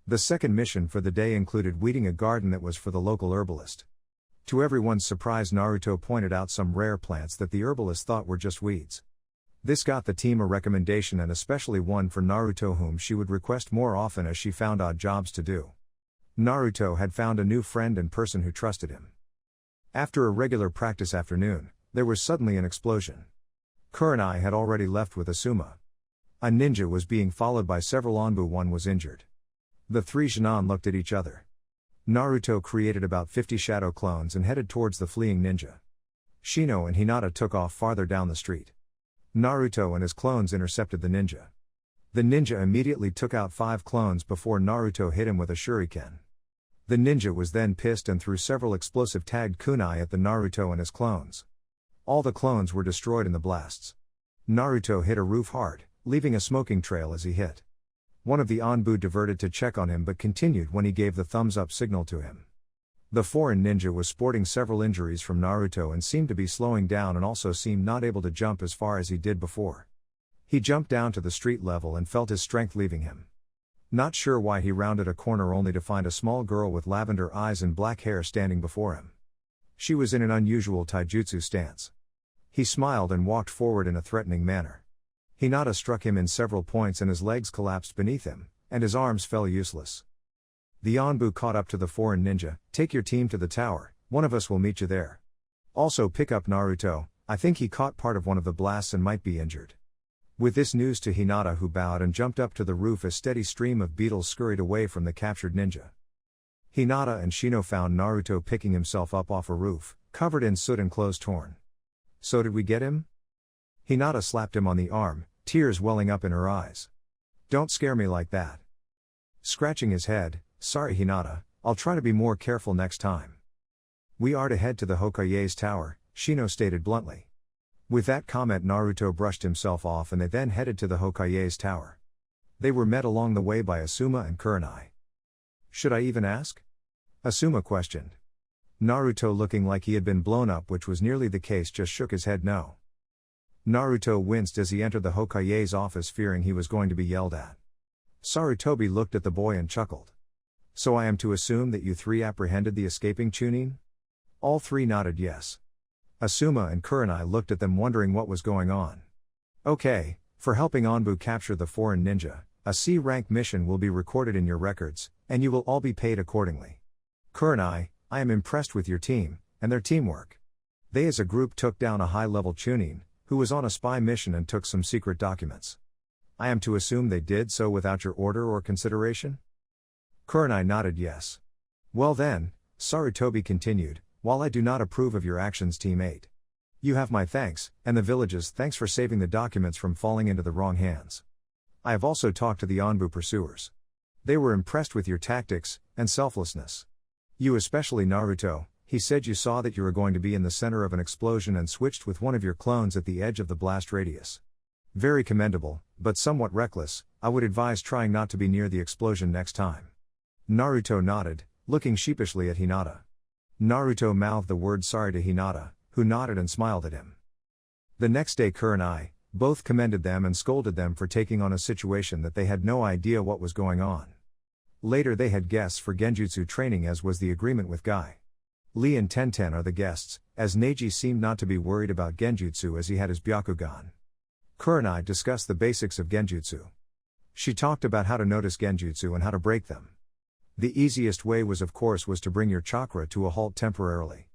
The second mission for the day included weeding a garden that was for the local herbalist. To everyone's surprise, Naruto pointed out some rare plants that the herbalist thought were just weeds. This got the team a recommendation and especially one for Naruto whom she would request more often as she found odd jobs to do. Naruto had found a new friend and person who trusted him. After a regular practice afternoon, there was suddenly an explosion. Kurenai had already left with Asuma. A ninja was being followed by several Onbu. One was injured. The three Shin'an looked at each other. Naruto created about 50 shadow clones and headed towards the fleeing ninja. Shino and Hinata took off farther down the street. Naruto and his clones intercepted the ninja. The ninja immediately took out 5 clones before Naruto hit him with a shuriken. The ninja was then pissed and threw several explosive tagged kunai at the Naruto and his clones. All the clones were destroyed in the blasts. Naruto hit a roof hard, leaving a smoking trail as he hit. One of the Onbu diverted to check on him but continued when he gave the thumbs up signal to him. The foreign ninja was sporting several injuries from Naruto and seemed to be slowing down and also seemed not able to jump as far as he did before. He jumped down to the street level and felt his strength leaving him. Not sure why he rounded a corner only to find a small girl with lavender eyes and black hair standing before him. She was in an unusual taijutsu stance. He smiled and walked forward in a threatening manner. Hinata struck him in several points and his legs collapsed beneath him, and his arms fell useless. The Onbu caught up to the foreign ninja. Take your team to the tower, one of us will meet you there. Also pick up Naruto, I think he caught part of one of the blasts and might be injured. With this news to Hinata, who bowed and jumped up to the roof, a steady stream of beetles scurried away from the captured ninja. Hinata and Shino found Naruto picking himself up off a roof, covered in soot and clothes torn. So did we get him? Hinata slapped him on the arm, tears welling up in her eyes. Don't scare me like that. Scratching his head, sorry Hinata, I'll try to be more careful next time. We are to head to the Hokage's tower, Shino stated bluntly. With that comment, Naruto brushed himself off and they then headed to the Hokage's tower. They were met along the way by Asuma and Kurenai. Should I even ask? Asuma questioned. Naruto, looking like he had been blown up, which was nearly the case, just shook his head no. Naruto winced as he entered the Hokage's office, fearing he was going to be yelled at. Sarutobi looked at the boy and chuckled. So I am to assume that you three apprehended the escaping Chunin? All three nodded yes. Asuma and Kurenai looked at them wondering what was going on. Okay, for helping Onbu capture the foreign ninja, a C-rank mission will be recorded in your records, and you will all be paid accordingly. Kurenai, I am impressed with your team, and their teamwork. They as a group took down a high-level Chunin, who was on a spy mission and took some secret documents. I am to assume they did so without your order or consideration? Kurenai nodded yes. Well then, Sarutobi continued, while I do not approve of your actions Team 8. You have my thanks, and the village's thanks for saving the documents from falling into the wrong hands. I have also talked to the Onbu pursuers. They were impressed with your tactics and selflessness. You especially Naruto, he said you saw that you were going to be in the center of an explosion and switched with one of your clones at the edge of the blast radius. Very commendable, but somewhat reckless. I would advise trying not to be near the explosion next time. Naruto nodded, looking sheepishly at Hinata. Naruto mouthed the word sorry to Hinata, who nodded and smiled at him. The next day Kurenai, both commended them and scolded them for taking on a situation that they had no idea what was going on. Later they had guests for genjutsu training as was the agreement with Guy. Lee and Tenten are the guests, as Neji seemed not to be worried about genjutsu as he had his Byakugan. Kurenai discussed the basics of genjutsu. She talked about how to notice genjutsu and how to break them. The easiest way was to bring your chakra to a halt temporarily.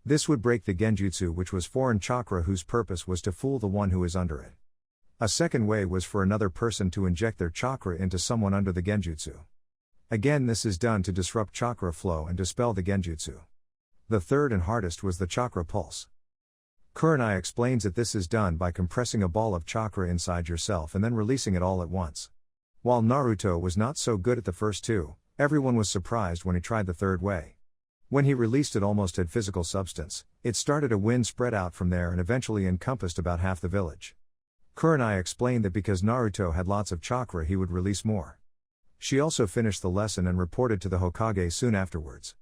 This would break the genjutsu, which was foreign chakra whose purpose was to fool the one who is under it. A second way was for another person to inject their chakra into someone under the genjutsu. Again, this is done to disrupt chakra flow and dispel the genjutsu. The third and hardest was the chakra pulse. Kurenai explains that this is done by compressing a ball of chakra inside yourself and then releasing it all at once. While Naruto was not so good at the first two, everyone was surprised when he tried the third way. When he released it almost had physical substance, it started a wind spread out from there and eventually encompassed about half the village. Kurenai explained that because Naruto had lots of chakra he would release more. She also finished the lesson and reported to the Hokage soon afterwards.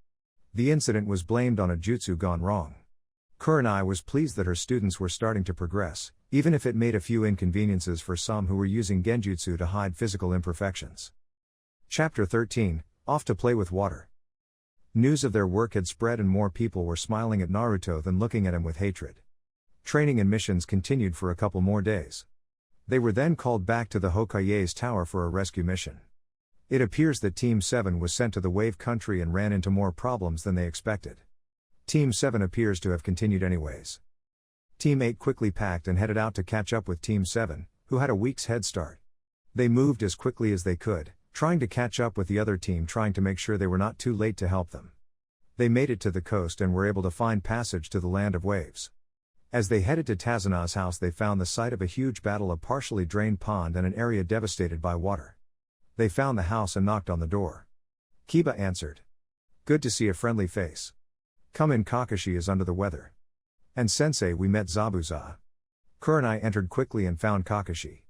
The incident was blamed on a jutsu gone wrong. Kurenai was pleased that her students were starting to progress, even if it made a few inconveniences for some who were using genjutsu to hide physical imperfections. Chapter 13, Off to Play with Water. News of their work had spread and more people were smiling at Naruto than looking at him with hatred. Training and missions continued for a couple more days. They were then called back to the Hokage's tower for a rescue mission. It appears that Team 7 was sent to the Wave Country and ran into more problems than they expected. Team 7 appears to have continued anyways. Team 8 quickly packed and headed out to catch up with Team 7, who had a week's head start. They moved as quickly as they could, trying to catch up with the other team, trying to make sure they were not too late to help them. They made it to the coast and were able to find passage to the land of waves. As they headed to Tazuna's house they found the site of a huge battle, a partially drained pond and an area devastated by water. They found the house and knocked on the door. Kiba answered. Good to see a friendly face. Come in, Kakashi is under the weather. And sensei, we met Zabuza. Kurenai entered quickly and found Kakashi.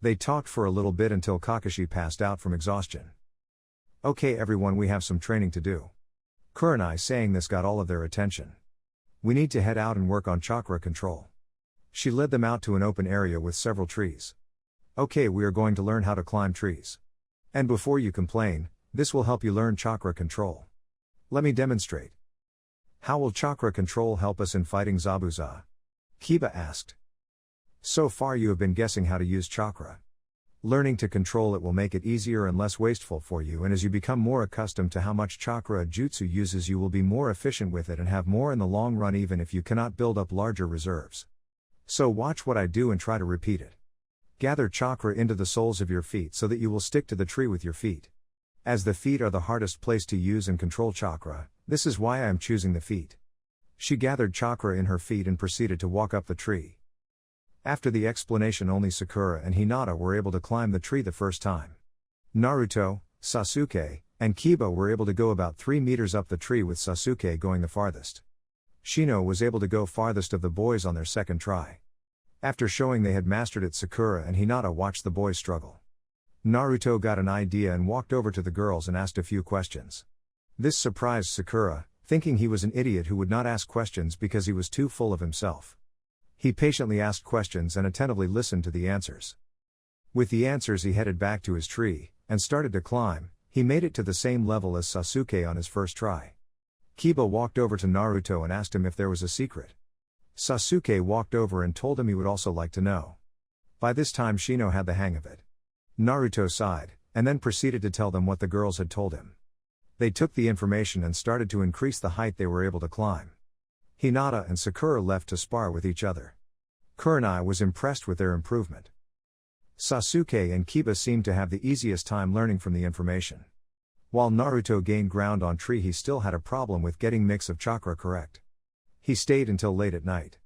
They talked for a little bit until Kakashi passed out from exhaustion. Okay everyone, we have some training to do. Kurenai saying this got all of their attention. We need to head out and work on chakra control. She led them out to an open area with several trees. Okay, we are going to learn how to climb trees. And before you complain, this will help you learn chakra control. Let me demonstrate. How will chakra control help us in fighting Zabuza? Kiba asked. So far you have been guessing how to use chakra. Learning to control it will make it easier and less wasteful for you, and as you become more accustomed to how much chakra a jutsu uses you will be more efficient with it and have more in the long run even if you cannot build up larger reserves. So watch what I do and try to repeat it. Gather chakra into the soles of your feet so that you will stick to the tree with your feet. As the feet are the hardest place to use and control chakra, this is why I am choosing the feet. She gathered chakra in her feet and proceeded to walk up the tree. After the explanation only Sakura and Hinata were able to climb the tree the first time. Naruto, Sasuke, and Kiba were able to go about 3 meters up the tree with Sasuke going the farthest. Shino was able to go farthest of the boys on their second try. After showing they had mastered it, Sakura and Hinata watched the boys struggle. Naruto got an idea and walked over to the girls and asked a few questions. This surprised Sakura, thinking he was an idiot who would not ask questions because he was too full of himself. He patiently asked questions and attentively listened to the answers. With the answers he headed back to his tree, and started to climb. He made it to the same level as Sasuke on his first try. Kiba walked over to Naruto and asked him if there was a secret. Sasuke walked over and told him he would also like to know. By this time Shino had the hang of it. Naruto sighed, and then proceeded to tell them what the girls had told him. They took the information and started to increase the height they were able to climb. Hinata and Sakura left to spar with each other. Kurenai was impressed with their improvement. Sasuke and Kiba seemed to have the easiest time learning from the information. While Naruto gained ground on Tree, he still had a problem with getting mix of chakra correct. He stayed until late at night.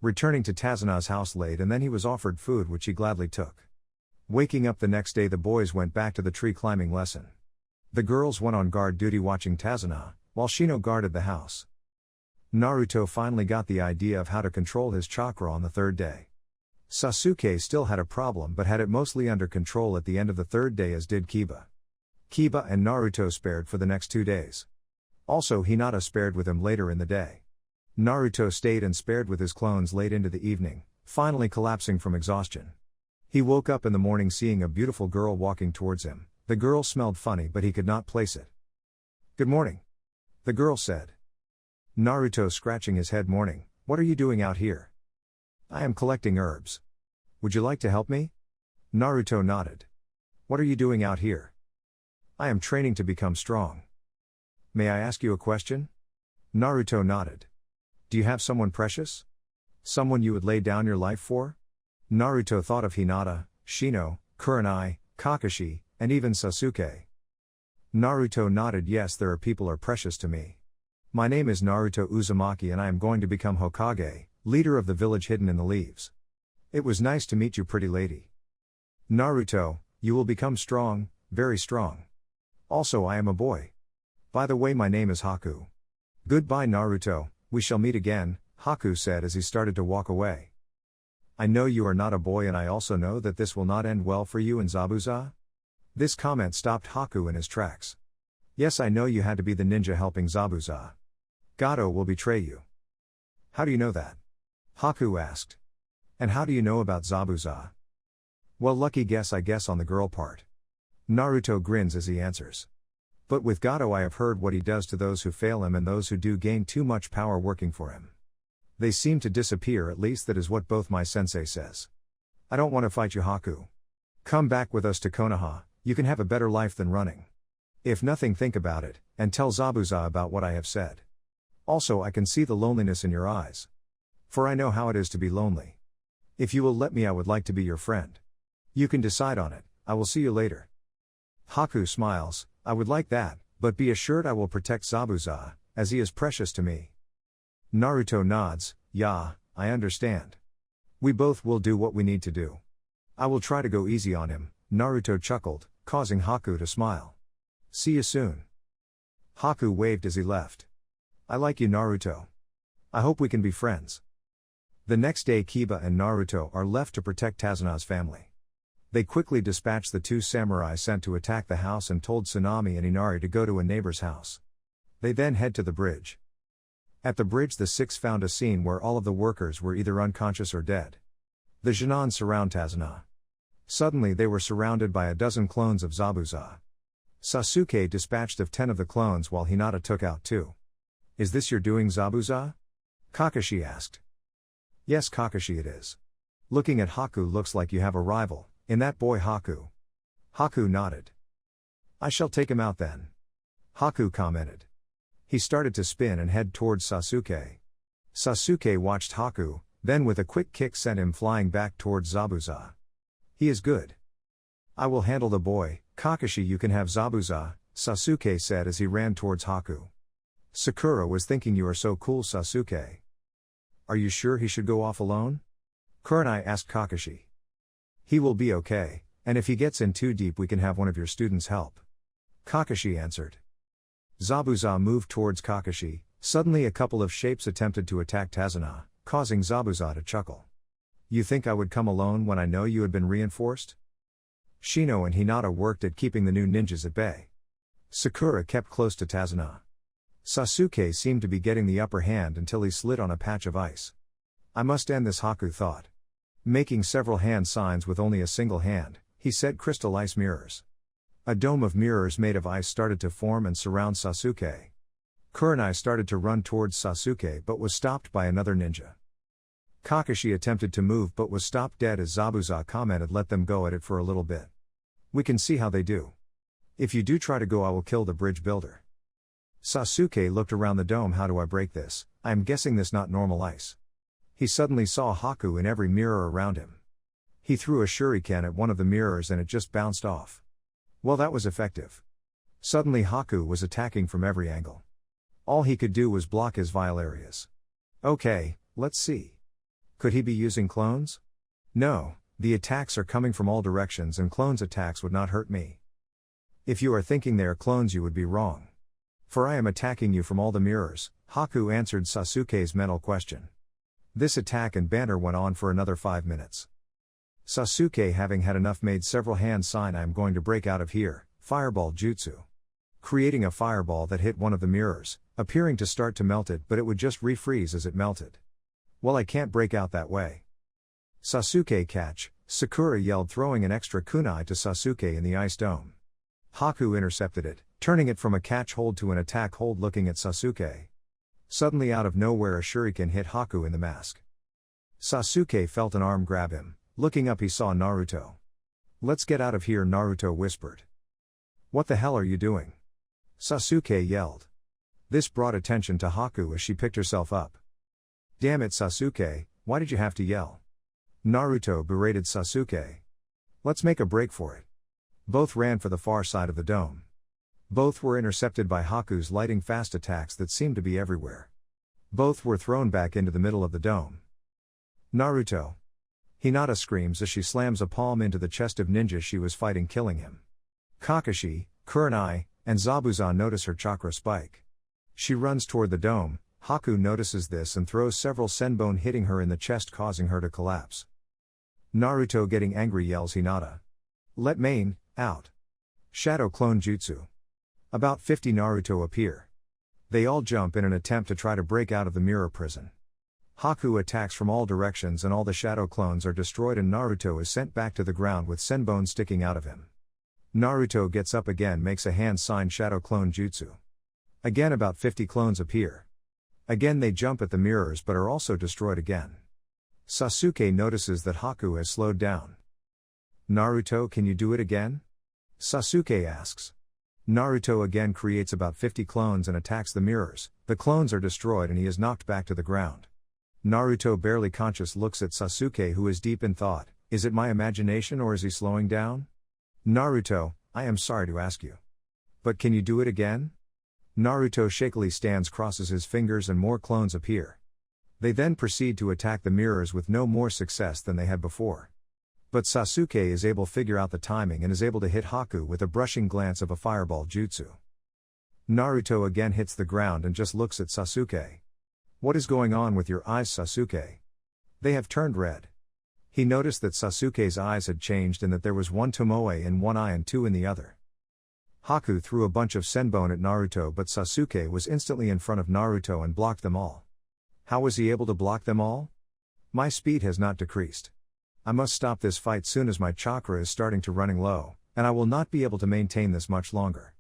Returning to Tazuna's house late, and then he was offered food which he gladly took. Waking up the next day, the boys went back to the tree climbing lesson. The girls went on guard duty watching Tazuna, while Shino guarded the house. Naruto finally got the idea of how to control his chakra on the third day. Sasuke still had a problem but had it mostly under control at the end of the third day, as did Kiba. Kiba and Naruto spared for the next 2 days. Also Hinata spared with him later in the day. Naruto stayed and spared with his clones late into the evening, finally collapsing from exhaustion. He woke up in the morning seeing a beautiful girl walking towards him. The girl smelled funny but he could not place it. "Good morning," the girl said. Naruto scratching his head. "Morning, what are you doing out here?" "I am collecting herbs. Would you like to help me?" Naruto nodded. "What are you doing out here?" "I am training to become strong." "May I ask you a question?" Naruto nodded. "Do you have someone precious? Someone you would lay down your life for?" Naruto thought of Hinata, Shino, Kurenai, Kakashi, and even Sasuke. Naruto nodded. "Yes, there are people are precious to me. My name is Naruto Uzumaki and I am going to become Hokage, leader of the village hidden in the leaves. It was nice to meet you, pretty lady." "Naruto, you will become strong, very strong. Also I am a boy. By the way, my name is Haku." "Goodbye Naruto, we shall meet again," Haku said as he started to walk away. "I know you are not a boy and I also know that this will not end well for you and Zabuza." This comment stopped Haku in his tracks. "Yes, I know you had to be the ninja helping Zabuza. Gato will betray you." "How do you know that?" Haku asked. "And how do you know about Zabuza?" "Well, lucky guess I guess on the girl part." Naruto grins as he answers. "But with Gato I have heard what he does to those who fail him and those who do gain too much power working for him. They seem to disappear, at least that is what both my sensei says. I don't want to fight you, Haku. Come back with us to Konoha, you can have a better life than running. If nothing, think about it, and tell Zabuza about what I have said. Also I can see the loneliness in your eyes. For I know how it is to be lonely. If you will let me, I would like to be your friend. You can decide on it, I will see you later." Haku smiles. "I would like that, but be assured I will protect Zabuza, as he is precious to me." Naruto nods. "Yeah, I understand. We both will do what we need to do. I will try to go easy on him," Naruto chuckled, causing Haku to smile. "See you soon." Haku waved as he left. "I like you, Naruto. I hope we can be friends." The next day Kiba and Naruto are left to protect Tazuna's family. They quickly dispatched the 2 samurai sent to attack the house and told Tsunami and Inari to go to a neighbor's house. They then head to the bridge. At the bridge the 6 found a scene where all of the workers were either unconscious or dead. The Genin surround Tazuna. Suddenly they were surrounded by a dozen clones of Zabuza. Sasuke dispatched of 10 of the clones while Hinata took out 2. "Is this your doing, Zabuza?" Kakashi asked. "Yes Kakashi, it is. Looking at Haku, looks like you have a rival in that boy Haku." Haku nodded. "I shall take him out then," Haku commented. He started to spin and head towards Sasuke. Sasuke watched Haku, then with a quick kick sent him flying back towards Zabuza. "He is good. I will handle the boy, Kakashi, you can have Zabuza," Sasuke said as he ran towards Haku. Sakura was thinking, "You are so cool, Sasuke. Are you sure he should go off alone?" Kurenai asked Kakashi. "He will be okay, and if he gets in too deep we can have one of your students help," Kakashi answered. Zabuza moved towards Kakashi. Suddenly a couple of shapes attempted to attack Tazuna, causing Zabuza to chuckle. "You think I would come alone when I know you had been reinforced?" Shino and Hinata worked at keeping the new ninjas at bay. Sakura kept close to Tazuna. Sasuke seemed to be getting the upper hand until he slid on a patch of ice. "I must end this," Haku thought. Making several hand signs with only a single hand, he said, "Crystal ice mirrors." A dome of mirrors made of ice started to form and surround Sasuke. Kurenai started to run towards Sasuke but was stopped by another ninja. Kakashi attempted to move but was stopped dead as Zabuza commented, "Let them go at it for a little bit. We can see how they do. If you do try to go, I will kill the bridge builder." Sasuke looked around the dome. "How do I break this? I am guessing this not normal ice." He suddenly saw Haku in every mirror around him. He threw a shuriken at one of the mirrors and it just bounced off. Well, that was effective. Suddenly Haku was attacking from every angle. All he could do was block his vile areas. Okay, let's see. Could he be using clones? No, the attacks are coming from all directions and clones' attacks would not hurt me. If you are thinking they are clones, you would be wrong. For I am attacking you from all the mirrors, Haku answered Sasuke's mental question. This attack and banter went on for another 5 minutes. Sasuke, having had enough, made several hand sign, "I am going to break out of here," fireball jutsu. Creating a fireball that hit one of the mirrors, appearing to start to melt it, but it would just refreeze as it melted. "Well, I can't break out that way." "Sasuke, catch," Sakura yelled, throwing an extra kunai to Sasuke in the ice dome. Haku intercepted it, turning it from a catch hold to an attack hold, looking at Sasuke. Suddenly out of nowhere a shuriken hit Haku in the mask. Sasuke felt an arm grab him. Looking up he saw Naruto. "Let's get out of here," Naruto whispered. "What the hell are you doing?" Sasuke yelled. This brought attention to Haku as she picked herself up. "Damn it, Sasuke, why did you have to yell?" Naruto berated Sasuke. "Let's make a break for it." Both ran for the far side of the dome. Both were intercepted by Haku's lightning fast attacks that seemed to be everywhere. Both were thrown back into the middle of the dome. "Naruto!" Hinata screams as she slams a palm into the chest of ninja she was fighting, killing him. Kakashi, Kurenai, and Zabuza notice her chakra spike. She runs toward the dome. Haku notices this and throws several senbon, hitting her in the chest, causing her to collapse. Naruto, getting angry, yells, "Hinata! Let Main out!" Shadow clone jutsu. About 50 Naruto appear. They all jump in an attempt to try to break out of the mirror prison. Haku attacks from all directions and all the shadow clones are destroyed and Naruto is sent back to the ground with senbon sticking out of him. Naruto gets up again, makes a hand sign, shadow clone jutsu. Again about 50 clones appear. Again they jump at the mirrors but are also destroyed again. Sasuke notices that Haku has slowed down. "Naruto, can you do it again?" Sasuke asks. Naruto again creates about 50 clones and attacks the mirrors. The clones are destroyed and he is knocked back to the ground. Naruto, barely conscious, looks at Sasuke, who is deep in thought. Is it my imagination or is he slowing down? "Naruto, I am sorry to ask you. But can you do it again?" Naruto shakily stands, crosses his fingers and more clones appear. They then proceed to attack the mirrors with no more success than they had before. But Sasuke is able to figure out the timing and is able to hit Haku with a brushing glance of a fireball jutsu. Naruto again hits the ground and just looks at Sasuke. "What is going on with your eyes, Sasuke? They have turned red." He noticed that Sasuke's eyes had changed and that there was one tomoe in one eye and two in the other. Haku threw a bunch of senbon at Naruto but Sasuke was instantly in front of Naruto and blocked them all. How was he able to block them all? "My speed has not decreased. I must stop this fight soon as my chakra is starting to running low, and I will not be able to maintain this much longer."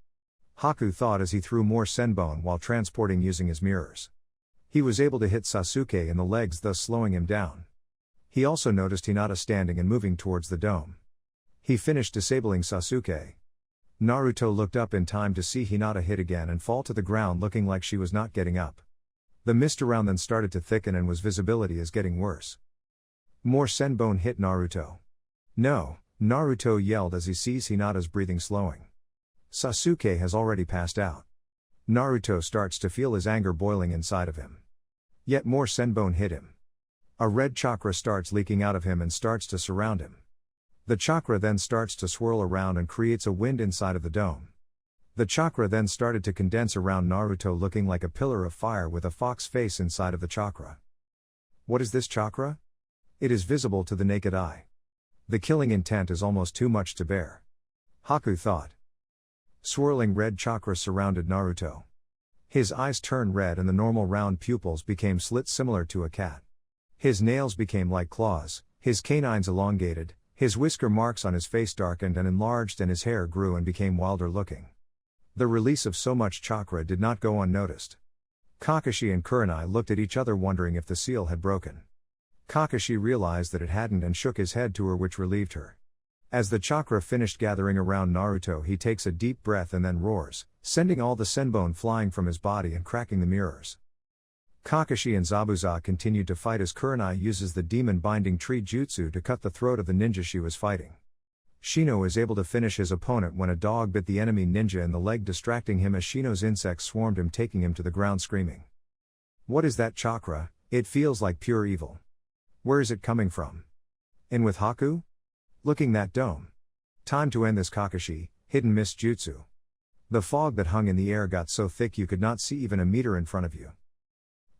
Haku thought as he threw more senbon while transporting using his mirrors. He was able to hit Sasuke in the legs, thus slowing him down. He also noticed Hinata standing and moving towards the dome. He finished disabling Sasuke. Naruto looked up in time to see Hinata hit again and fall to the ground, looking like she was not getting up. The mist around then started to thicken and was visibility is getting worse. More senbon hit Naruto. "No," Naruto yelled as he sees Hinata's breathing slowing. Sasuke has already passed out. Naruto starts to feel his anger boiling inside of him. Yet more senbon hit him. A red chakra starts leaking out of him and starts to surround him. The chakra then starts to swirl around and creates a wind inside of the dome. The chakra then started to condense around Naruto, looking like a pillar of fire with a fox face inside of the chakra. What is this chakra? It is visible to the naked eye. The killing intent is almost too much to bear. Haku thought. Swirling red chakra surrounded Naruto. His eyes turned red and the normal round pupils became slits similar to a cat. His nails became like claws, his canines elongated, His whisker marks on his face darkened and enlarged and his hair grew and became wilder looking. The release of so much chakra did not go unnoticed. Kakashi and Kurenai looked at each other wondering if the seal had broken. Kakashi realized that it hadn't and shook his head to her, which relieved her. As the chakra finished gathering around Naruto, he takes a deep breath and then roars, sending all the senbone flying from his body and cracking the mirrors. Kakashi and Zabuza continued to fight as Kurenai uses the demon binding tree jutsu to cut the throat of the ninja she was fighting. Shino is able to finish his opponent when a dog bit the enemy ninja in the leg, distracting him as Shino's insects swarmed him, taking him to the ground screaming. What is that chakra? It feels like pure evil. Where is it coming from? In with Haku? Looking that dome. Time to end this, Kakashi. Hidden mist jutsu. The fog that hung in the air got so thick you could not see even a meter in front of you.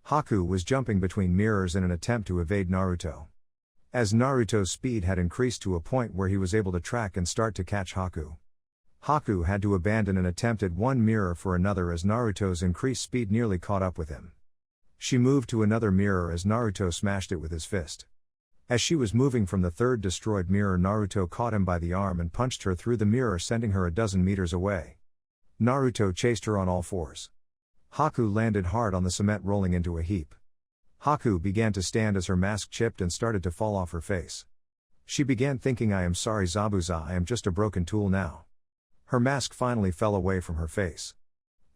Haku was jumping between mirrors in an attempt to evade Naruto. As Naruto's speed had increased to a point where he was able to track and start to catch Haku. Haku had to abandon an attempt at one mirror for another as Naruto's increased speed nearly caught up with him. She moved to another mirror as Naruto smashed it with his fist. As she was moving from the third destroyed mirror, Naruto caught him by the arm and punched her through the mirror, sending her a dozen meters away. Naruto chased her on all fours. Haku landed hard on the cement, rolling into a heap. Haku began to stand as her mask chipped and started to fall off her face. She began thinking, "I am sorry, Zabuza, I am just a broken tool now." Her mask finally fell away from her face.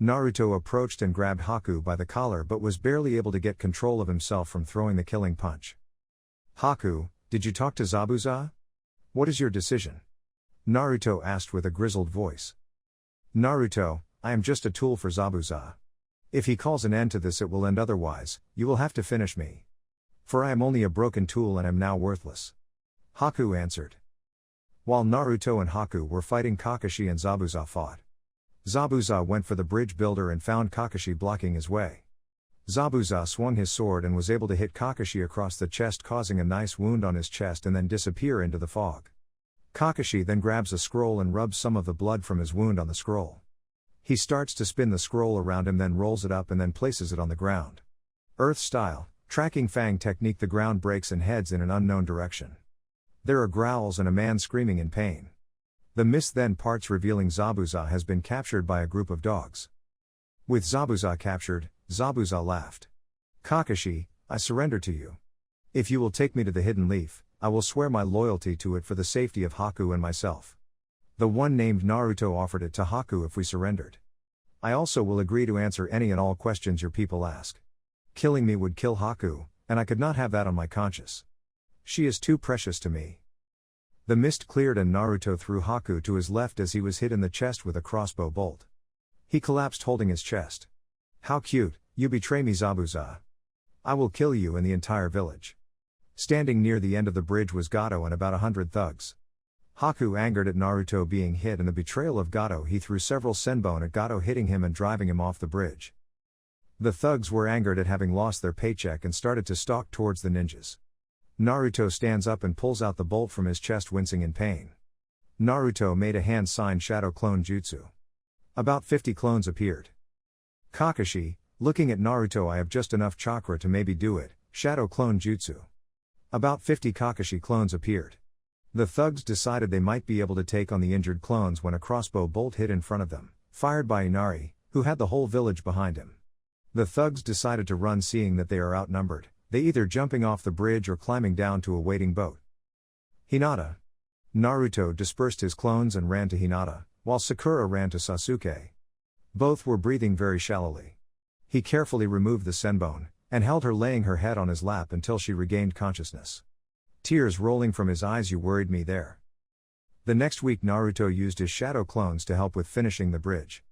Naruto approached and grabbed Haku by the collar but was barely able to get control of himself from throwing the killing punch. "Haku, did you talk to Zabuza? What is your decision?" Naruto asked with a grizzled voice. "Naruto, I am just a tool for Zabuza. If he calls an end to this, it will end, otherwise, you will have to finish me. For I am only a broken tool and am now worthless." Haku answered. While Naruto and Haku were fighting, Kakashi and Zabuza fought. Zabuza went for the bridge builder and found Kakashi blocking his way. Zabuza swung his sword and was able to hit Kakashi across the chest, causing a nice wound on his chest and then disappear into the fog. Kakashi then grabs a scroll and rubs some of the blood from his wound on the scroll. He starts to spin the scroll around him, then rolls it up and then places it on the ground. Earth style, tracking fang technique, the ground breaks and heads in an unknown direction. There are growls and a man screaming in pain. The mist then parts, revealing Zabuza has been captured by a group of dogs. With Zabuza captured, Zabuza laughed. "Kakashi, I surrender to you. If you will take me to the hidden leaf, I will swear my loyalty to it for the safety of Haku and myself. The one named Naruto offered it to Haku if we surrendered. I also will agree to answer any and all questions your people ask. Killing me would kill Haku, and I could not have that on my conscience. She is too precious to me." The mist cleared and Naruto threw Haku to his left as he was hit in the chest with a crossbow bolt. He collapsed holding his chest. "How cute, you betray me, Zabuza. I will kill you and the entire village." Standing near the end of the bridge was Gato and about 100 thugs. Haku, angered at Naruto being hit and the betrayal of Gato, he threw several senbone at Gato, hitting him and driving him off the bridge. The thugs were angered at having lost their paycheck and started to stalk towards the ninjas. Naruto stands up and pulls out the bolt from his chest, wincing in pain. Naruto made a hand sign shadow clone jutsu. About 50 clones appeared. Kakashi, looking at Naruto, "I have just enough chakra to maybe do it, shadow clone jutsu." About 50 Kakashi clones appeared. The thugs decided they might be able to take on the injured clones when a crossbow bolt hit in front of them, fired by Inari, who had the whole village behind him. The thugs decided to run, seeing that they are outnumbered, they either jumping off the bridge or climbing down to a waiting boat. Hinata. Naruto dispersed his clones and ran to Hinata, while Sakura ran to Sasuke. Both were breathing very shallowly. He carefully removed the senbone, and held her, laying her head on his lap until she regained consciousness. Tears rolling from his eyes. "You worried me there." The next week Naruto used his shadow clones to help with finishing the bridge.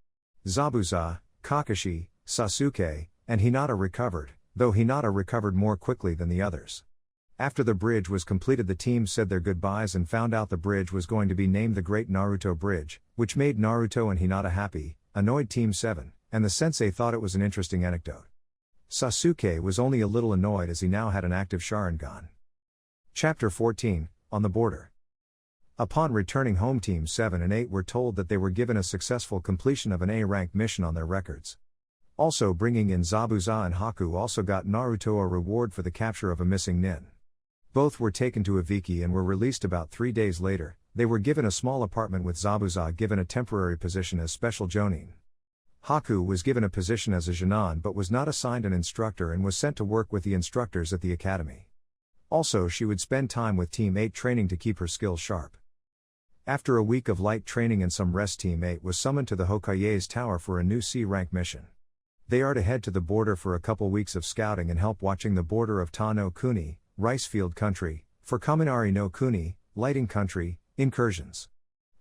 Zabuza, Kakashi, Sasuke, and Hinata recovered, though Hinata recovered more quickly than the others. After the bridge was completed, the team said their goodbyes and found out the bridge was going to be named the Great Naruto Bridge, which made Naruto and Hinata happy, annoyed Team 7, and the sensei thought it was an interesting anecdote. Sasuke was only a little annoyed as he now had an active Sharingan. Chapter 14, On the Border. Upon returning home, Team 7 and 8 were told that they were given a successful completion of an A-ranked mission on their records. Also bringing in Zabuza and Haku also got Naruto a reward for the capture of a missing nin. Both were taken to Ibiki and were released about 3 days later. They were given a small apartment with Zabuza given a temporary position as special jonin. Haku was given a position as a Jinan but was not assigned an instructor and was sent to work with the instructors at the academy. Also, she would spend time with Team 8 training to keep her skills sharp. After a week of light training and some rest, Team 8 was summoned to the Hokage's tower for a new C-rank mission. They are to head to the border for a couple weeks of scouting and help watching the border of Ta no Kuni, rice field country, for Kaminari no Kuni, lighting country, incursions.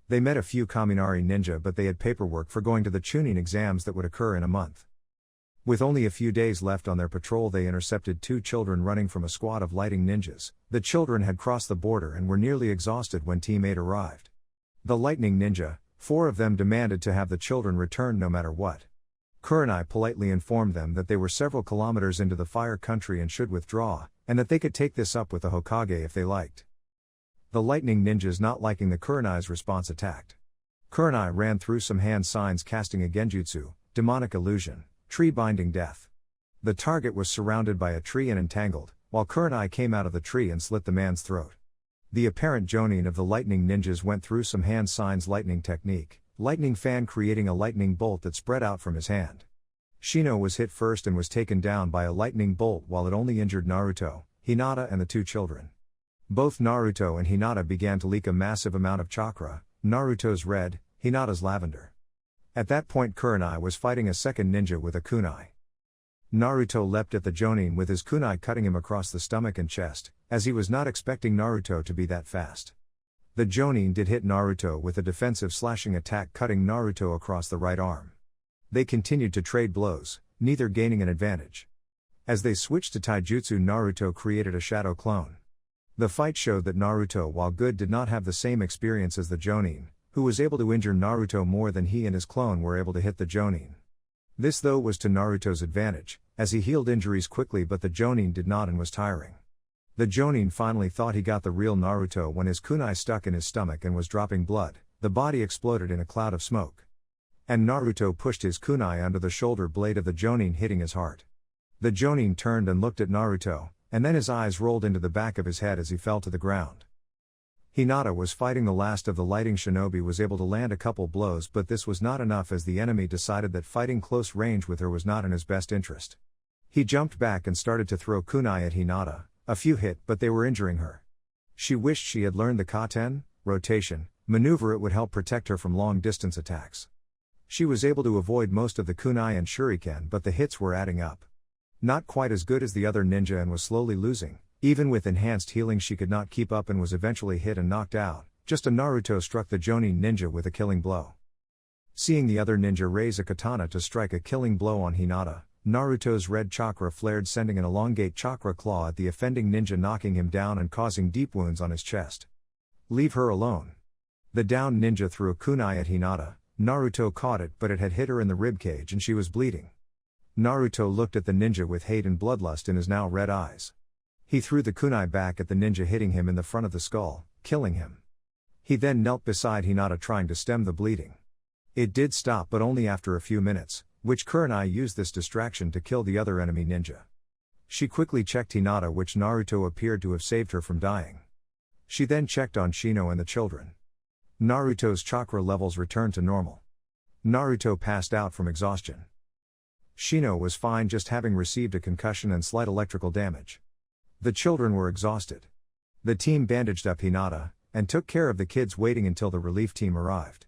They met a few Kaminari ninja but they had paperwork for going to the Chunin exams that would occur in a month. With only a few days left on their patrol, they intercepted 2 children running from a squad of lighting ninjas. The children had crossed the border and were nearly exhausted when Team 8 arrived. The lightning ninja, 4 of them, demanded to have the children returned no matter what. Kurenai politely informed them that they were several kilometers into the fire country and should withdraw, and that they could take this up with the Hokage if they liked. The lightning ninjas, not liking the Kurenai's response, attacked. Kurenai ran through some hand signs casting a genjutsu, demonic illusion, tree binding death. The target was surrounded by a tree and entangled, while Kurenai came out of the tree and slit the man's throat. The apparent jonin of the lightning ninjas went through some hand signs lightning technique, lightning fan creating a lightning bolt that spread out from his hand. Shino was hit first and was taken down by a lightning bolt while it only injured Naruto, Hinata and the 2 children. Both Naruto and Hinata began to leak a massive amount of chakra, Naruto's red, Hinata's lavender. At that point Kurenai was fighting a second ninja with a kunai. Naruto leapt at the jonin with his kunai, cutting him across the stomach and chest, as he was not expecting Naruto to be that fast. The jonin did hit Naruto with a defensive slashing attack, cutting Naruto across the right arm. They continued to trade blows, neither gaining an advantage. As they switched to taijutsu, Naruto created a shadow clone. The fight showed that Naruto, while good, did not have the same experience as the jonin, who was able to injure Naruto more than he and his clone were able to hit the jonin. This though was to Naruto's advantage, as he healed injuries quickly, but the jonin did not and was tiring. The jonin finally thought he got the real Naruto when his kunai stuck in his stomach and was dropping blood. The body exploded in a cloud of smoke. And Naruto pushed his kunai under the shoulder blade of the jonin, hitting his heart. The jonin turned and looked at Naruto, and then his eyes rolled into the back of his head as he fell to the ground. Hinata was fighting the last of the lighting shinobi, was able to land a couple blows, but this was not enough as the enemy decided that fighting close range with her was not in his best interest. He jumped back and started to throw kunai at Hinata. A few hit, but they were injuring her. She wished she had learned the katen, rotation, maneuver. It would help protect her from long-distance attacks. She was able to avoid most of the kunai and shuriken, but the hits were adding up. Not quite as good as the other ninja and was slowly losing. Even with enhanced healing she could not keep up and was eventually hit and knocked out. Just as Naruto struck the jonin ninja with a killing blow. Seeing the other ninja raise a katana to strike a killing blow on Hinata, Naruto's red chakra flared, sending an elongate chakra claw at the offending ninja, knocking him down and causing deep wounds on his chest. Leave her alone. The downed ninja threw a kunai at Hinata. Naruto caught it, but it had hit her in the ribcage and she was bleeding. Naruto looked at the ninja with hate and bloodlust in his now red eyes. He threw the kunai back at the ninja, hitting him in the front of the skull, killing him. He then knelt beside Hinata trying to stem the bleeding. It did stop, but only after a few minutes, which Kurenai used this distraction to kill the other enemy ninja. She quickly checked Hinata, which Naruto appeared to have saved her from dying. She then checked on Shino and the children. Naruto's chakra levels returned to normal. Naruto passed out from exhaustion. Shino was fine, just having received a concussion and slight electrical damage. The children were exhausted. The team bandaged up Hinata, and took care of the kids, waiting until the relief team arrived.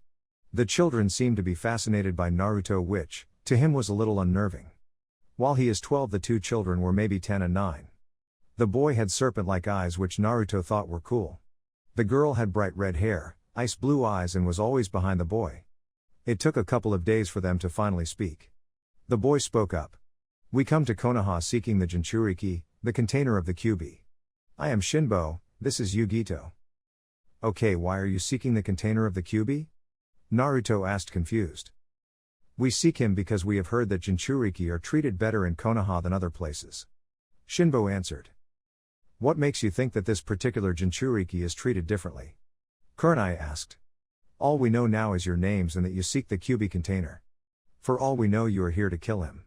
The children seemed to be fascinated by Naruto, which, to him, was a little unnerving. While he is 12, the 2 children were maybe 10 and 9. The boy had serpent-like eyes, which Naruto thought were cool. The girl had bright red hair, ice blue eyes, and was always behind the boy. It took a couple of days for them to finally speak. The boy spoke up. "We come to Konoha seeking the Jinchuriki, the container of the Kyubi. I am Shinbo, this is Yugito." "Okay, why are you seeking the container of the Kyubi?" Naruto asked, confused. "We seek him because we have heard that Jinchuriki are treated better in Konoha than other places." Shinbo answered. "What makes you think that this particular Jinchuriki is treated differently?" Kurenai asked. "All we know now is your names and that you seek the Kyubi container. For all we know, you are here to kill him."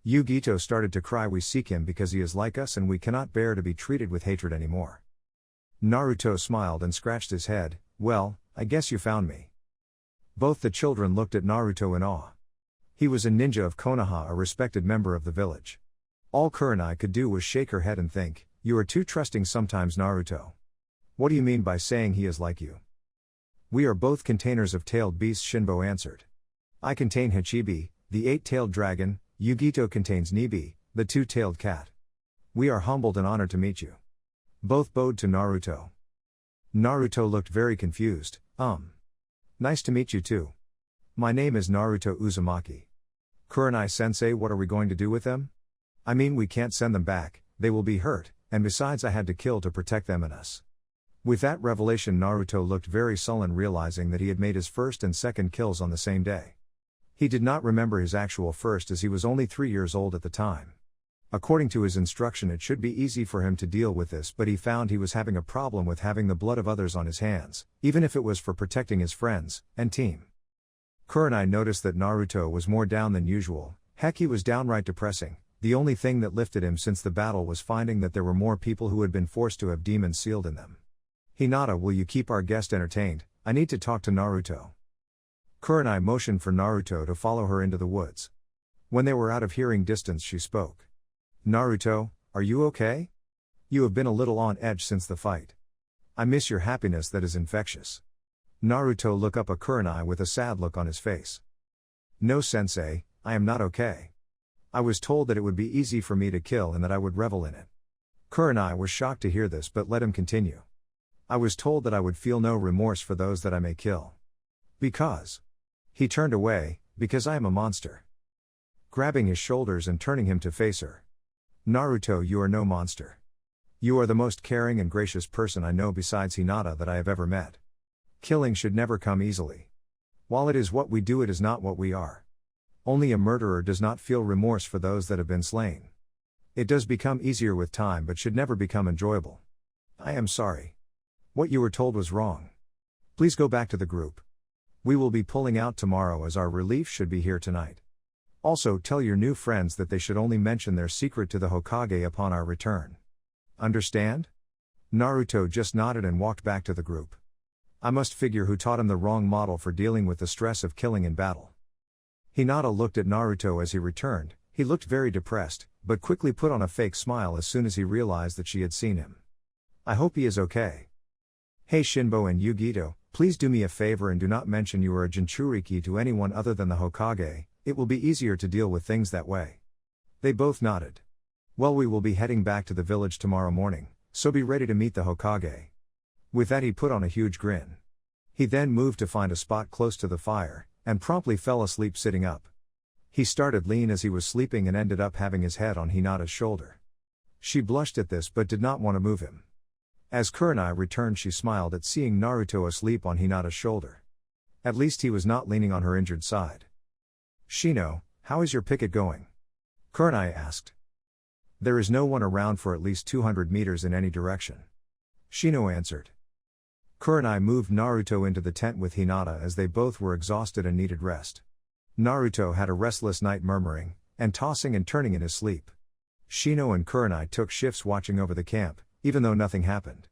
Yugito started to cry. We seek him because he is like us and we cannot bear to be treated with hatred anymore. Naruto smiled and scratched his head. Well, I guess you found me. Both the children looked at Naruto in awe. He was a ninja of Konoha, a respected member of the village. All Kurenai could do was shake her head and think, you are too trusting sometimes, Naruto. What do you mean by saying he is like you? We are both containers of tailed beasts, Shinbo answered. I contain Hachibi, the 8-tailed dragon, Yugito contains Nibi, the 2-tailed cat. We are humbled and honored to meet you. Both bowed to Naruto. Naruto looked very confused. Nice to meet you too. My name is Naruto Uzumaki. Kurenai-sensei, what are we going to do with them? I mean, we can't send them back, they will be hurt, and besides I had to kill to protect them and us. With that revelation, Naruto looked very sullen, realizing that he had made his first and second kills on the same day. He did not remember his actual first as he was only 3 years old at the time. According to his instruction, it should be easy for him to deal with this, but he found he was having a problem with having the blood of others on his hands, even if it was for protecting his friends and team. Kurenai noticed that Naruto was more down than usual. Heck, he was downright depressing. The only thing that lifted him since the battle was finding that there were more people who had been forced to have demons sealed in them. Hinata, will you keep our guest entertained? I need to talk to Naruto. Kurenai motioned for Naruto to follow her into the woods. When they were out of hearing distance, she spoke. Naruto, are you okay? You have been a little on edge since the fight. I miss your happiness that is infectious. Naruto looked up at Kurenai with a sad look on his face. No, sensei, I am not okay. I was told that it would be easy for me to kill and that I would revel in it. Kurenai was shocked to hear this, but let him continue. I was told that I would feel no remorse for those that I may kill. Because. He turned away, because I am a monster. Grabbing his shoulders and turning him to face her. Naruto, you are no monster. You are the most caring and gracious person I know besides Hinata that I have ever met. Killing should never come easily. While it is what we do, it is not what we are. Only a murderer does not feel remorse for those that have been slain. It does become easier with time but should never become enjoyable. I am sorry. What you were told was wrong. Please go back to the group. We will be pulling out tomorrow as our relief should be here tonight. Also tell your new friends that they should only mention their secret to the Hokage upon our return. Understand? Naruto just nodded and walked back to the group. I must figure who taught him the wrong model for dealing with the stress of killing in battle. Hinata looked at Naruto as he returned. He looked very depressed, but quickly put on a fake smile as soon as he realized that she had seen him. I hope he is okay. Hey Shinbo and Yugito, please do me a favor and do not mention you are a Jinchuriki to anyone other than the Hokage, it will be easier to deal with things that way. They both nodded. Well, we will be heading back to the village tomorrow morning, so be ready to meet the Hokage. With that he put on a huge grin. He then moved to find a spot close to the fire, and promptly fell asleep sitting up. He started lean as he was sleeping and ended up having his head on Hinata's shoulder. She blushed at this but did not want to move him. As Kurenai returned, she smiled at seeing Naruto asleep on Hinata's shoulder. At least he was not leaning on her injured side. Shino, how is your picket going? Kurenai asked. There is no one around for at least 200 meters in any direction. Shino answered. Kurenai moved Naruto into the tent with Hinata as they both were exhausted and needed rest. Naruto had a restless night, murmuring and tossing and turning in his sleep. Shino and Kurenai took shifts watching over the camp, even though nothing happened.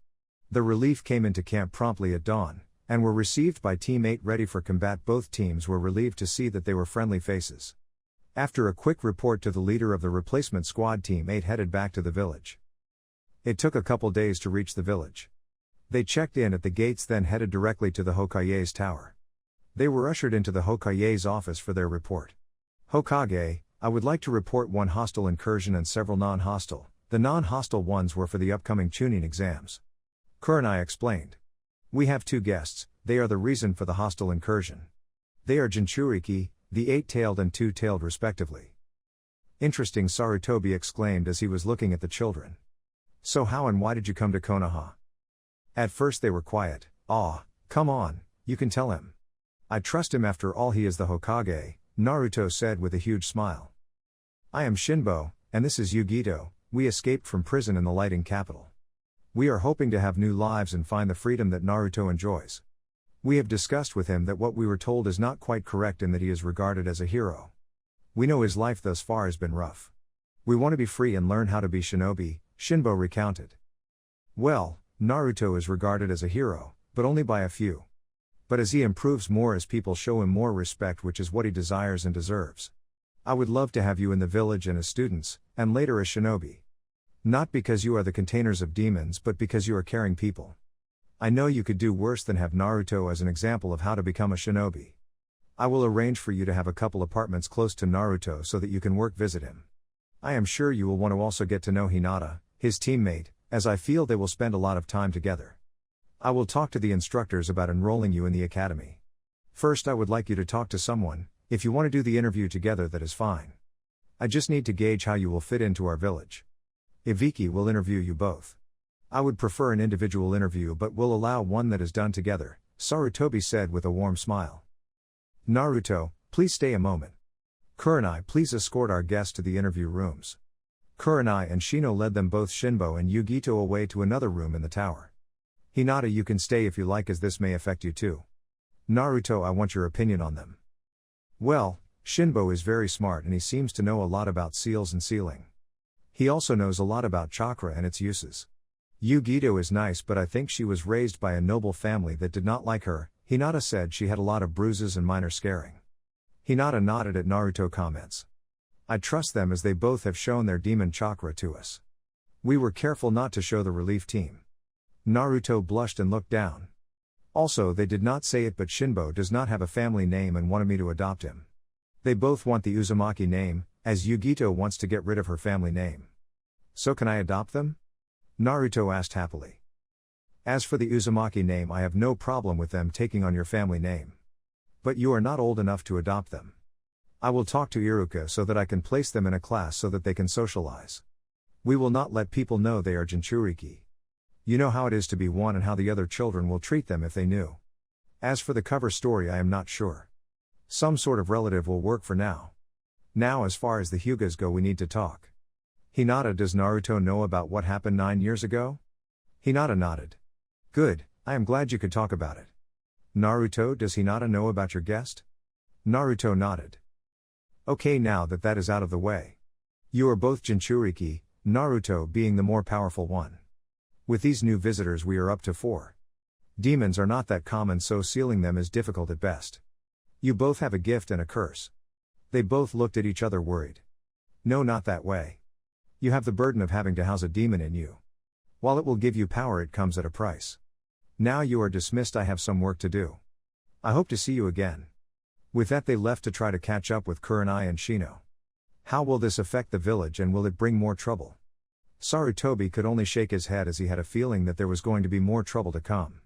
The relief came into camp promptly at dawn, and were received by Team 8 ready for combat. Both teams were relieved to see that they were friendly faces. After a quick report to the leader of the replacement squad, Team 8 headed back to the village. It took a couple days to reach the village. They checked in at the gates, then headed directly to the Hokage's tower. They were ushered into the Hokage's office for their report. Hokage, I would like to report one hostile incursion and several non-hostile. The non-hostile ones were for the upcoming Chunin exams. Kurenai explained. We have 2 guests, they are the reason for the hostile incursion. They are Jinchuriki, the 8-tailed and 2-tailed respectively. Interesting, Sarutobi exclaimed as he was looking at the children. So how and why did you come to Konoha? At first they were quiet. Come on, you can tell him. I trust him, after all he is the Hokage, Naruto said with a huge smile. I am Shinbo, and this is Yugito. We escaped from prison in the Lighting Capital. We are hoping to have new lives and find the freedom that Naruto enjoys. We have discussed with him that what we were told is not quite correct and that he is regarded as a hero. We know his life thus far has been rough. We want to be free and learn how to be shinobi, Shinbo recounted. Well, Naruto is regarded as a hero, but only by a few. But as he improves more, as people show him more respect, which is what he desires and deserves. I would love to have you in the village and as students, and later as shinobi. Not because you are the containers of demons, but because you are caring people. I know you could do worse than have Naruto as an example of how to become a shinobi. I will arrange for you to have a couple apartments close to Naruto so that you can visit him. I am sure you will want to also get to know Hinata, his teammate, as I feel they will spend a lot of time together. I will talk to the instructors about enrolling you in the academy. First, I would like you to talk to someone. If you want to do the interview together, that is fine. I just need to gauge how you will fit into our village. Ibiki will interview you both. I would prefer an individual interview, but will allow one that is done together, Sarutobi said with a warm smile. Naruto, please stay a moment. Kurenai, please escort our guests to the interview rooms. Kurenai and Shino led them, both Shinbo and Yugito, away to another room in the tower. Hinata, you can stay if you like, as this may affect you too. Naruto, I want your opinion on them. Well, Shinbo is very smart and he seems to know a lot about seals and sealing. He also knows a lot about chakra and its uses. Yugito is nice, but I think she was raised by a noble family that did not like her. Hinata said she had a lot of bruises and minor scarring. Hinata nodded at Naruto comments. I trust them as they both have shown their demon chakra to us. We were careful not to show the relief team. Naruto blushed and looked down. Also, they did not say it, but Shinbo does not have a family name and wanted me to adopt him. They both want the Uzumaki name, as Yugito wants to get rid of her family name. So can I adopt them? Naruto asked happily. As for the Uzumaki name, I have no problem with them taking on your family name. But you are not old enough to adopt them. I will talk to Iruka so that I can place them in a class so that they can socialize. We will not let people know they are Jinchuriki. You know how it is to be one and how the other children will treat them if they knew. As for the cover story, I am not sure. Some sort of relative will work for now. Now, as far as the Hyugas go, we need to talk. Hinata, does Naruto know about what happened 9 years ago? Hinata nodded. Good, I am glad you could talk about it. Naruto, does Hinata know about your guest? Naruto nodded. Okay, now that that is out of the way. You are both Jinchuriki, Naruto being the more powerful one. With these new visitors we are up to 4. Demons are not that common, so sealing them is difficult at best. You both have a gift and a curse. They both looked at each other worried. No, not that way. You have the burden of having to house a demon in you. While it will give you power, it comes at a price. Now you are dismissed, I have some work to do. I hope to see you again. With that they left to try to catch up with Kurenai and Shino. How will this affect the village, and will it bring more trouble? Sarutobi could only shake his head, as he had a feeling that there was going to be more trouble to come.